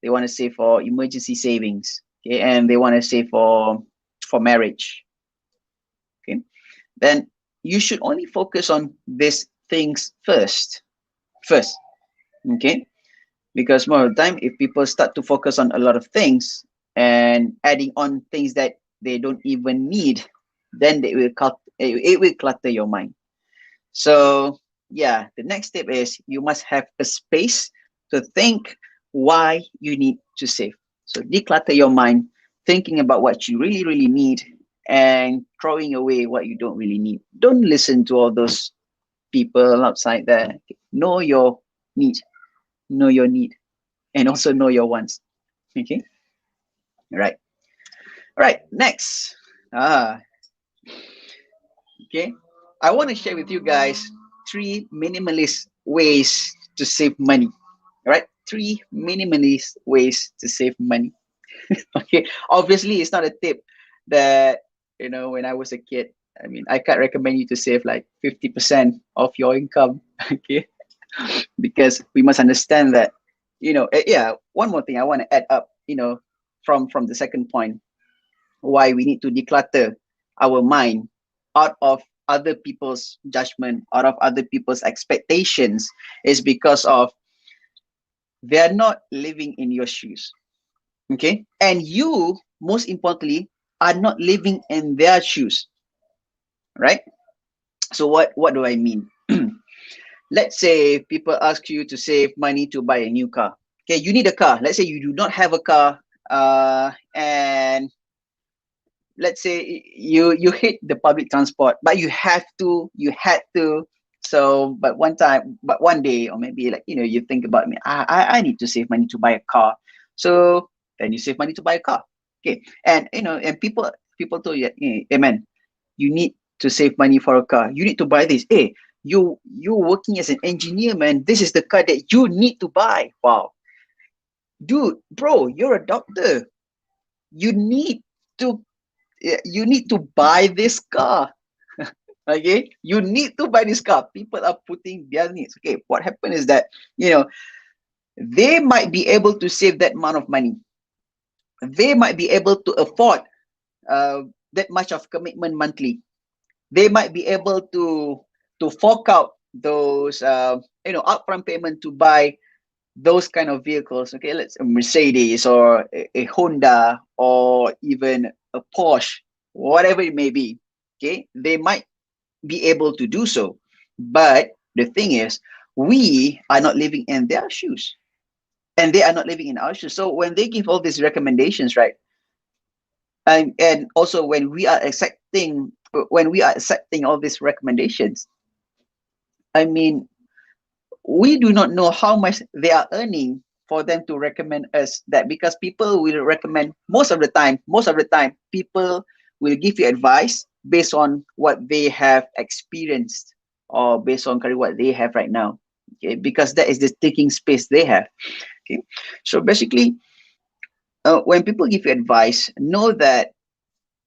They want to save for emergency savings. Okay, and they want to save for marriage. Okay, then you should only focus on these things first. Okay, because more of the time, if people start to focus on a lot of things and adding on things that they don't even need, then it will clutter your mind. So yeah, the next step is you must have a space to think why you need to save. So declutter your mind, thinking about what you really, really need, and throwing away what you don't really need. Don't listen to all those people outside there. Know your need, and also know your wants. Okay, all right, next. Okay, I want to share with you guys 3 minimalist ways to save money. All right, 3 minimalist ways to save money. Okay, obviously it's not a tip that, when I was a kid, I mean, I can't recommend you to save like 50% of your income. Okay, because we must understand that, yeah, one more thing I want to add up, from the second point, why we need to declutter our mind out of other people's judgment, out of other people's expectations, is because of they're not living in your shoes. Okay, and you, most importantly, are not living in their shoes, right? So what do I mean? Let's say people ask you to save money to buy a new car. Okay, you need a car. Let's say you do not have a car, and let's say you hate the public transport, but you had to. So, but one day, or maybe like, you think about me, I need to save money to buy a car. So then you save money to buy a car. Okay, and and people told you, hey man, you need to save money for a car. You need to buy this. Hey, you're working as an engineer, man. This is the car that you need to buy. Wow, dude, bro, you're a doctor. You need to buy this car. Okay, you need to buy this car. People are putting their needs. Okay, what happened is that, they might be able to save that amount of money. They might be able to afford that much of commitment monthly. They might be able to fork out those upfront payment to buy those kind of vehicles. Okay, let's a Mercedes or a Honda or even a Porsche, whatever it may be. Okay, they might be able to do so, but the thing is, we are not living in their shoes, and they are not living in our shoes. So when they give all these recommendations, right, and also when we are accepting all these recommendations, I mean, we do not know how much they are earning for them to recommend us that, because people will recommend most of the time people will give you advice based on what they have experienced, or based on what they have right now. okay, because that is the taking space they have. Okay, so basically, when people give you advice, know that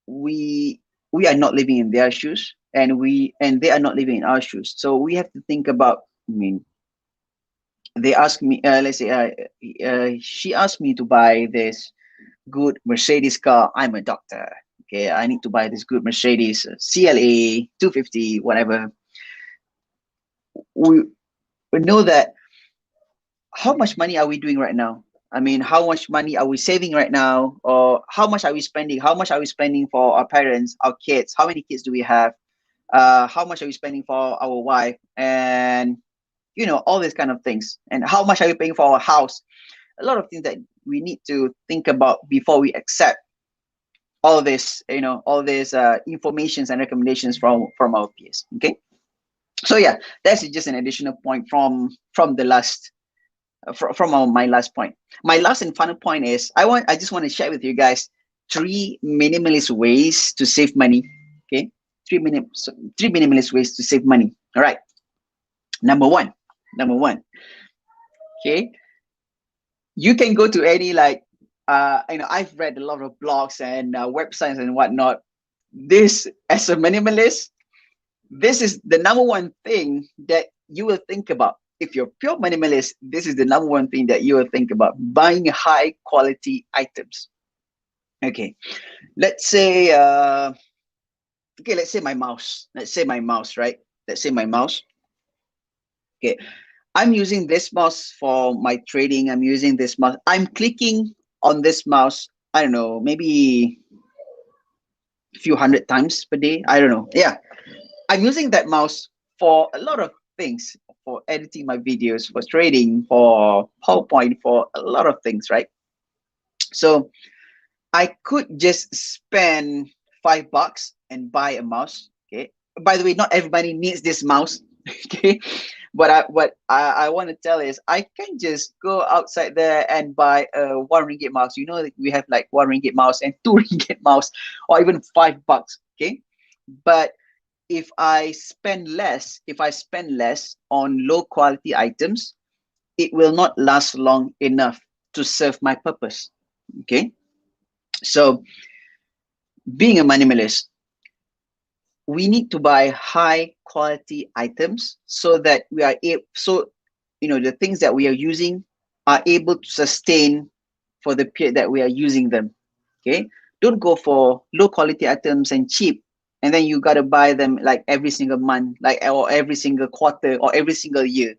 we we are not living in their shoes, and they are not living in our shoes. So we have to think about. I mean, they ask me, let's say, she asked me to buy this good Mercedes car. I'm a doctor. Okay, I need to buy this good Mercedes CLA 250, whatever. We, we know that how much money are we doing right now? I mean, how much money are we saving right now? Or how much are we spending? How much are we spending for our parents, our kids? How many kids do we have? How much are we spending for our wife? And, all these kind of things. And how much are we paying for our house? A lot of things that we need to think about before we accept all these informations and recommendations from our peers. Okay. So yeah, that's just an additional point from the last my last point. My last and final point is I just want to share with you guys 3 minimalist ways to save money. Okay, three minimalist ways to save money. All right. Number one. Okay, you can go to any I've read a lot of blogs and websites and whatnot. This, as a minimalist, this is the number one thing that you will think about. If you're pure minimalist, this is the number one thing that you will think about: buying high quality items. Okay, let's say let's say my mouse. Right? Let's say my mouse. Okay, I'm using this mouse for my trading. I'm using this mouse. I'm clicking on this mouse, I don't know, maybe a few hundred times per day. I don't know. Yeah, I'm using that mouse for a lot of things, for editing my videos, for trading, for PowerPoint, for a lot of things, right? So I could just spend $5 and buy a mouse. Okay. By the way, not everybody needs this mouse. Okay. But what I want to tell is I can just go outside there and buy a ringgit mouse. We have like ringgit mouse and ringgit mouse, or even $5. Okay. But if I spend less on low quality items, it will not last long enough to serve my purpose. Okay. So being a minimalist, we need to buy high quality items so that we are able, the things that we are using are able to sustain for the period that we are using them. Okay, don't go for low quality items and cheap, and then you got to buy them like every single month, or every single quarter, or every single year.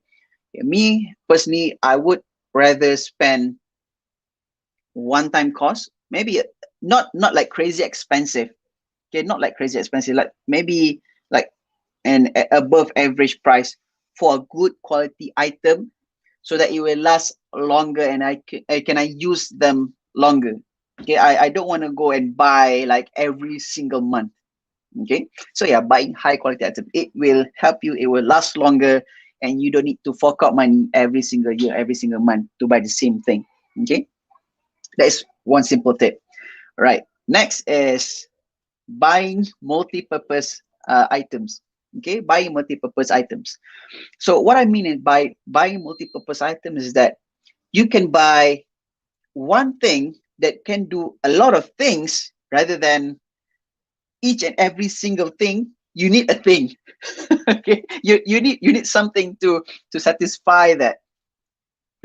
Okay, me personally, I would rather spend one-time cost, maybe not like crazy expensive. Okay, not like crazy expensive, like maybe like an above average price for a good quality item, so that it will last longer and I use them longer. Okay, I don't want to go and buy like every single month. Okay, so yeah, buying high quality item, it will help you, it will last longer, and you don't need to fork out money every single year, every single month to buy the same thing. Okay, that is one simple tip. All right, next is buying multi-purpose items. Okay, buying multi-purpose items. So what I mean by buying multi-purpose items is that you can buy one thing that can do a lot of things, rather than each and every single thing you need a thing. Okay, you need something to satisfy that.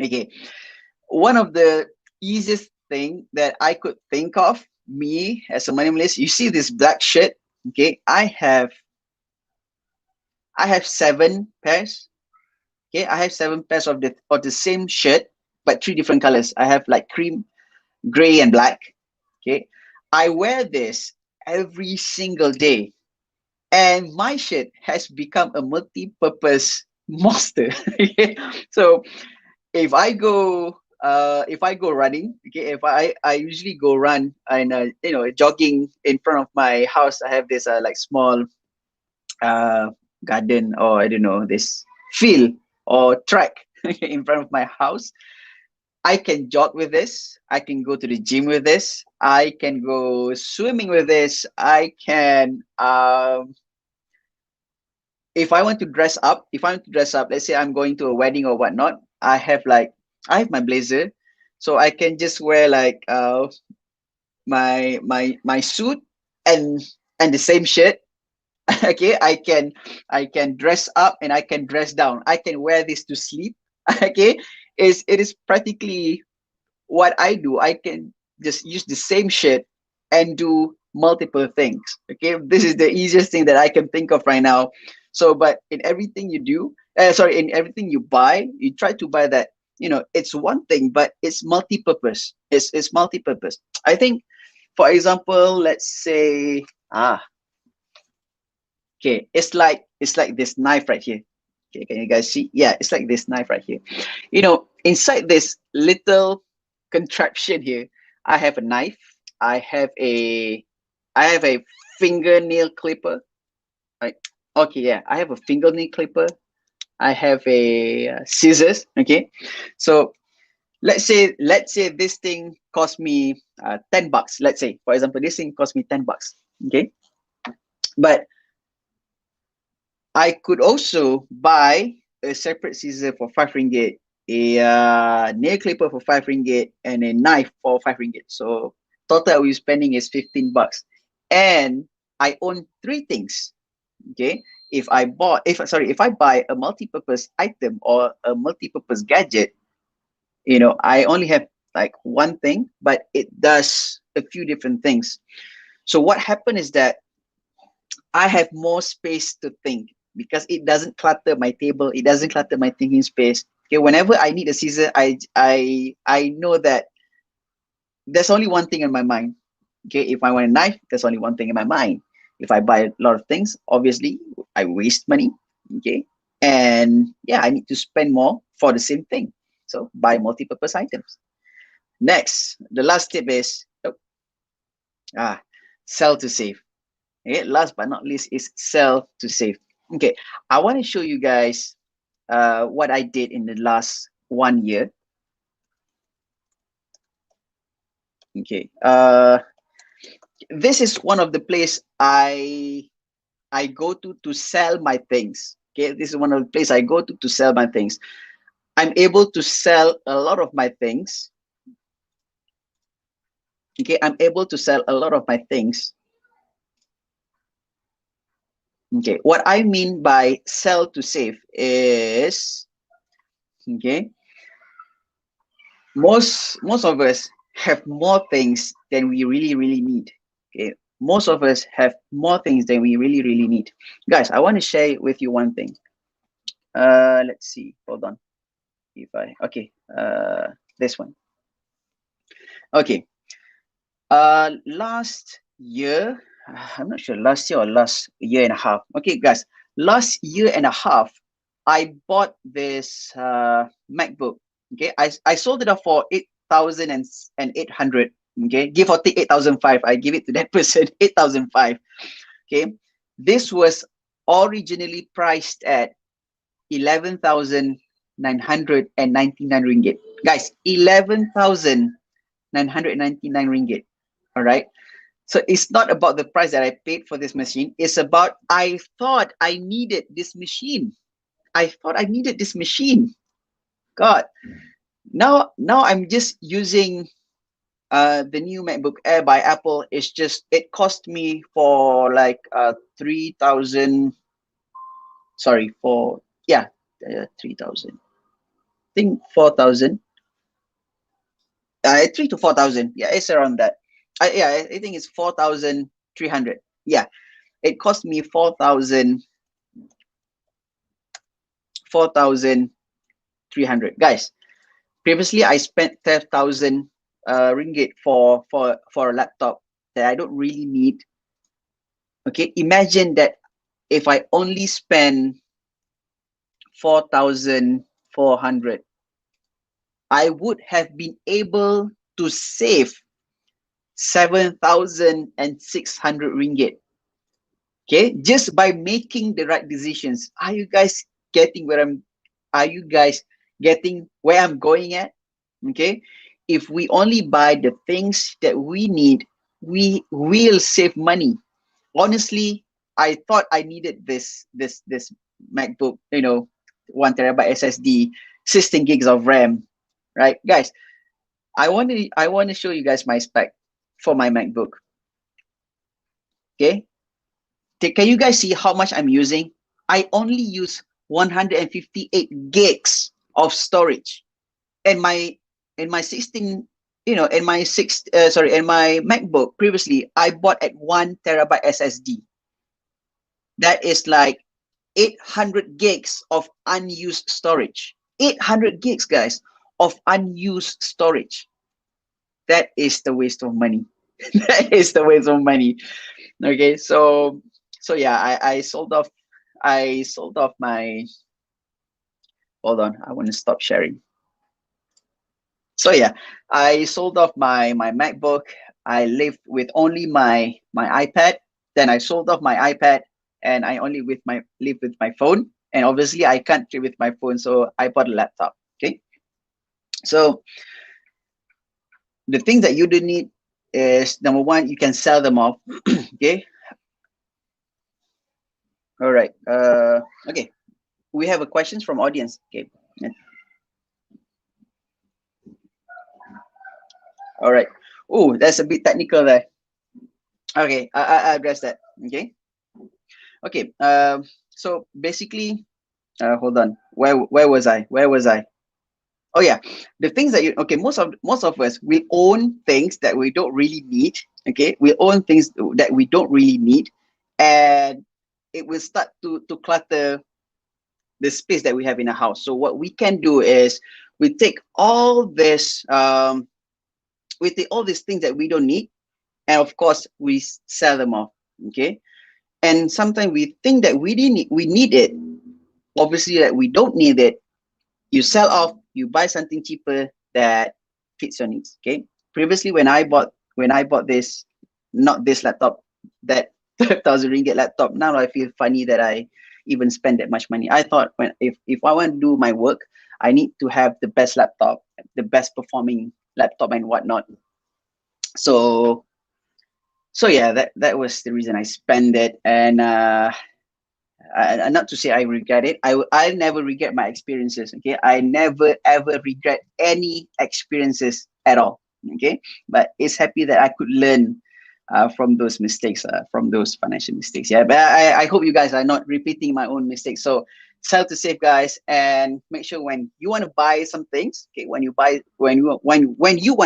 Okay, one of the easiest thing that I could think of, me as a minimalist, you see this black shirt. Okay, I have 7 pairs. Okay, I have 7 pairs of the same shirt, but 3 different colors. I have like cream, gray, and black. Okay, I wear this every single day, and my shirt has become a multi-purpose monster. Okay? So if I go running, okay, if I usually go run and jogging in front of my house. I have this like small garden, or I don't know, this field or track in front of my house. I can jog with this. I can go to the gym with this. I can go swimming with this. I can if I want to dress up, let's say I'm going to a wedding or whatnot, I have my blazer, so I can just wear like my suit and the same shirt. Okay, I can dress up and I can dress down. I can wear this to sleep. Okay, it is practically what I do. I can just use the same shirt and do multiple things. Okay, this is the easiest thing that I can think of right now. So, but in everything you do, in everything you buy, you try to buy that, it's one thing, but it's multi-purpose. It's multi-purpose. I think, for example, let's say, okay, it's like this knife right here. Okay, can you guys see? Yeah, it's like this knife right here. Inside this little contraption here, I have a knife. I have a fingernail clipper. Right? Okay, yeah, I have a fingernail clipper. I have a scissors. Okay, so let's say this thing cost me $10. Let's say, for example, this thing cost me $10. Okay, but I could also buy a separate scissor for 5 ringgit, a nail clipper for 5 ringgit, and a knife for 5 ringgit. So total we're spending is $15. And I own 3 things. Okay. If I buy a multi-purpose item or a multi-purpose gadget, I only have like one thing, but it does a few different things. So what happened is that I have more space to think, because it doesn't clutter my table. It doesn't clutter my thinking space. Okay, whenever I need a scissor, I know that there's only one thing in my mind. Okay, if I want a knife, there's only one thing in my mind. If I buy a lot of things, obviously I waste money. Okay, and yeah, I need to spend more for the same thing. So buy multi-purpose items. Next, the last tip is sell to save. Okay, last but not least is sell to save. Okay, I want to show you guys what I did in the last 1 year. Okay, this is one of the place I go to sell my things. Okay, this is one of the place I go to sell my things. I'm able to sell a lot of my things. Okay, I'm able to sell a lot of my things. Okay, what I mean by sell to save is, okay, most of us have more things than we really need. Okay, most of us have more things than we really need. Guys, I want to share with you one thing. Let's see, hold on. This one. Okay, last year, I'm not sure, last year or last year and a half. Okay, guys, last year and a half, I bought this MacBook. Okay, I sold it off for 8,800. Okay, give or take 8,005. I give it to that person 8,005. Okay, this was originally priced at 11,999 ringgit. Guys, 11,999 ringgit. All right. So it's not about the price that I paid for this machine. It's about I thought I needed this machine. God. Now I'm just using the new MacBook Air by Apple. It cost me for like 3,000. Sorry, 3,000. I think 4,000. 3 to 4,000. Yeah, it's around that. I think it's 4,300. Yeah, it cost me 4,300. Guys, previously I spent 12,000 ringgit for a laptop that I don't really need. Okay, imagine that if I only spend 4,400, I would have been able to save 7,600 ringgit. Okay, just by making the right decisions. Are you guys getting where I'm going at? Okay, if we only buy the things that we need, we will save money. Honestly, I thought I needed this MacBook, 1 TB SSD, 16 gigs of RAM, right? Guys, I want to show you guys my spec for my MacBook. Okay, can you guys see how much I'm using? I only use 158 gigs of storage, and my 16, and my and my MacBook previously I bought at 1 TB SSD. That is like 800 gigs of unused storage. 800 gigs, guys, of unused storage. That is the waste of money. That is the waste of money. Okay, so yeah, I sold off my, hold on, I want to stop sharing. So yeah, I sold off my MacBook. I lived with only my iPad. Then I sold off my iPad, and I only live with my phone. And obviously I can't live with my phone, so I bought a laptop. Okay, so the things that you do need is, number one, you can sell them off. Okay, all right. Okay, we have a questions from audience. Okay, all right. Oh, that's a bit technical there. Okay, I address that. Okay, okay. So basically, hold on. Where was I? Oh yeah, the things that most of us, we own things that we don't really need. Okay, we own things that we don't really need, and it will start to clutter the space that we have in a house. So what we can do is we take all this we take all these things that we don't need, and of course we sell them off. Okay, and sometimes we think that we need it, obviously that we don't need it. You sell off, you buy something cheaper that fits your needs. Okay, previously when I bought this, not this laptop, that 12,000 ringgit laptop, now I feel funny that I even spend that much money. I thought, if I want to do my work, I need to have the best laptop, the best performing laptop and whatnot. So yeah, that was the reason I spent it. And not to say I regret it. I never regret my experiences. Okay, I never ever regret any experiences at all. Okay, but it's happy that I could learn from those mistakes, from those financial mistakes. Yeah, but I hope you guys are not repeating my own mistakes. So sell to save, guys, and make sure when you want to buy some things, okay, when you want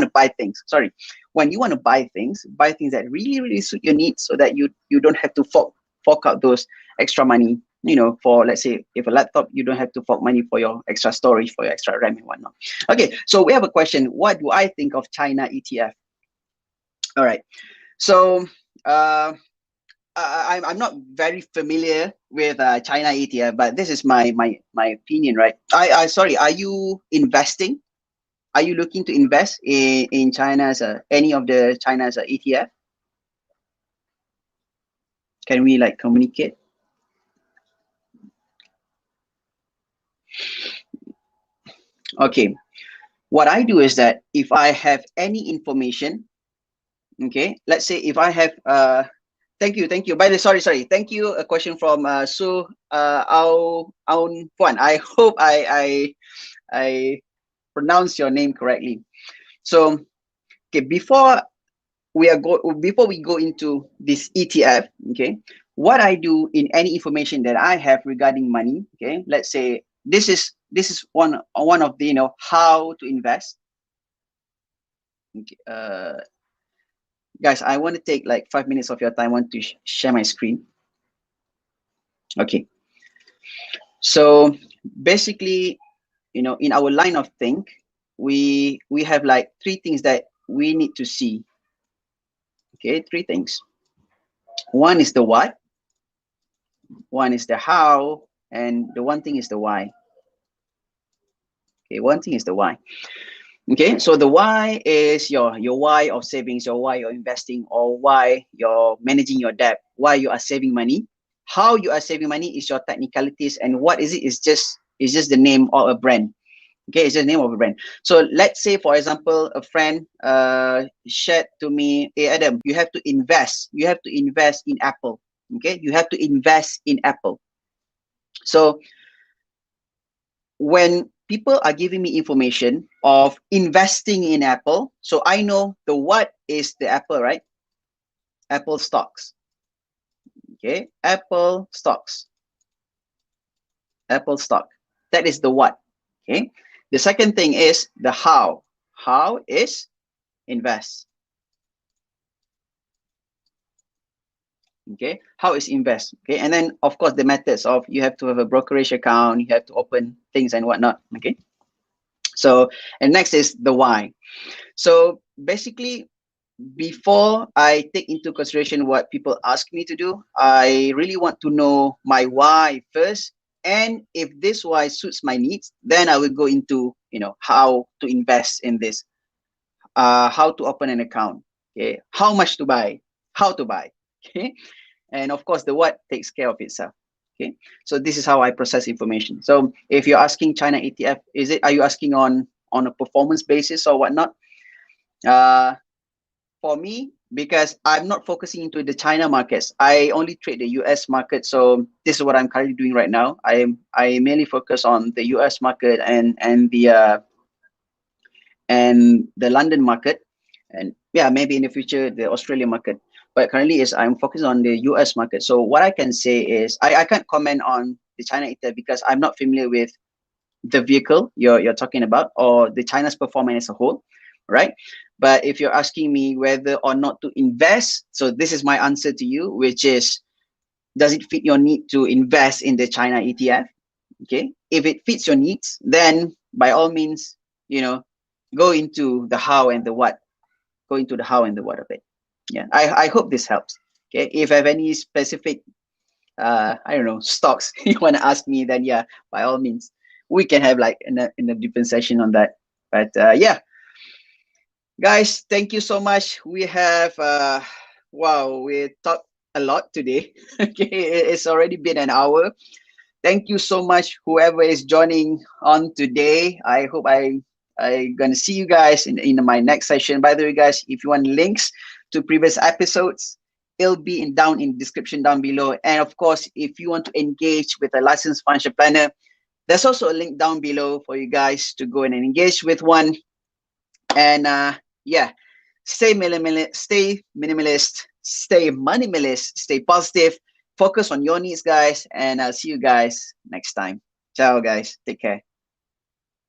to buy things, sorry, when you want to buy things that really suit your needs, so that you don't have to fork out those extra money, for, let's say, if a laptop, you don't have to fork money for your extra storage, for your extra RAM and whatnot. Okay, so we have a question. What do I think of China ETF? All right, so I'm not very familiar with China ETF, but this is my opinion, right? Sorry, are you investing? Are you looking to invest in China's any of the China's ETF? Can we like communicate? Okay, what I do is that if I have any information, okay, let's say if I have thank you. By the sorry, thank you. A question from Su Aun Puan. I hope I pronounce your name correctly. So okay, before we go into this ETF, okay, what I do in any information that I have regarding money, okay, let's say this is one of the how to invest. Okay, guys, I want to take like 5 minutes of your time. I want to share my screen. Okay, so basically, in our line of think, we have like 3 things that we need to see. Okay, 3 things. One is the what, one is the how, and the one thing is the why. Okay, one thing is the why. Okay, so the why is your why of savings, your why you're investing, or why you're managing your debt, why you are saving money. How you are saving money is your technicalities, and what is it is just the name of a brand. Okay, it's the name of a brand. So let's say, for example, a friend shared to me, hey Adam, you have to invest in Apple. Okay, you have to invest in Apple. So when people are giving me information of investing in Apple, so I know the what is the Apple, right? Apple stocks. Okay, Apple stocks. Apple stock. That is the what. Okay. The second thing is the how. How is invest. Okay. How is invest. Okay. And then of course the methods of you have to have a brokerage account, you have to open things and whatnot. Okay. So and next is the why. So basically, before I take into consideration what people ask me to do, I really want to know my why first. And if this why suits my needs, then I will go into, how to invest in this, how to open an account, okay, how much to buy, how to buy, okay, and of course the what takes care of itself. Okay, so this is how I process information. So if you're asking China ETF, are you asking on a performance basis or whatnot? For me, because I'm not focusing into the China markets, I only trade the US market. So this is what I'm currently doing right now. I mainly focus on the US market and the London market, and yeah, maybe in the future the Australian market. But currently is I'm focused on the US market. So what I can say is I can't comment on the China ETF because I'm not familiar with the vehicle you're talking about or the China's performance as a whole, right? But if you're asking me whether or not to invest, so this is my answer to you, which is, does it fit your need to invest in the China ETF? Okay, if it fits your needs, then by all means, go into the how and the what. Go into the how and the what of it. Yeah, I hope this helps. Okay, if I have any specific I don't know, stocks you want to ask me, then yeah, by all means, we can have like in a different session on that. But yeah, guys, thank you so much. We have wow, we talked a lot today. Okay, it's already been an hour. Thank you so much, whoever is joining on today. I hope I gonna see you guys in my next session. By the way, guys, if you want links to previous episodes, it'll be down in the description down below. And of course, if you want to engage with a licensed financial planner, there's also a link down below for you guys to go and engage with one. And yeah, stay minimalist, stay moneymalist, stay positive, focus on your needs, guys. And I'll see you guys next time. Ciao, guys. Take care.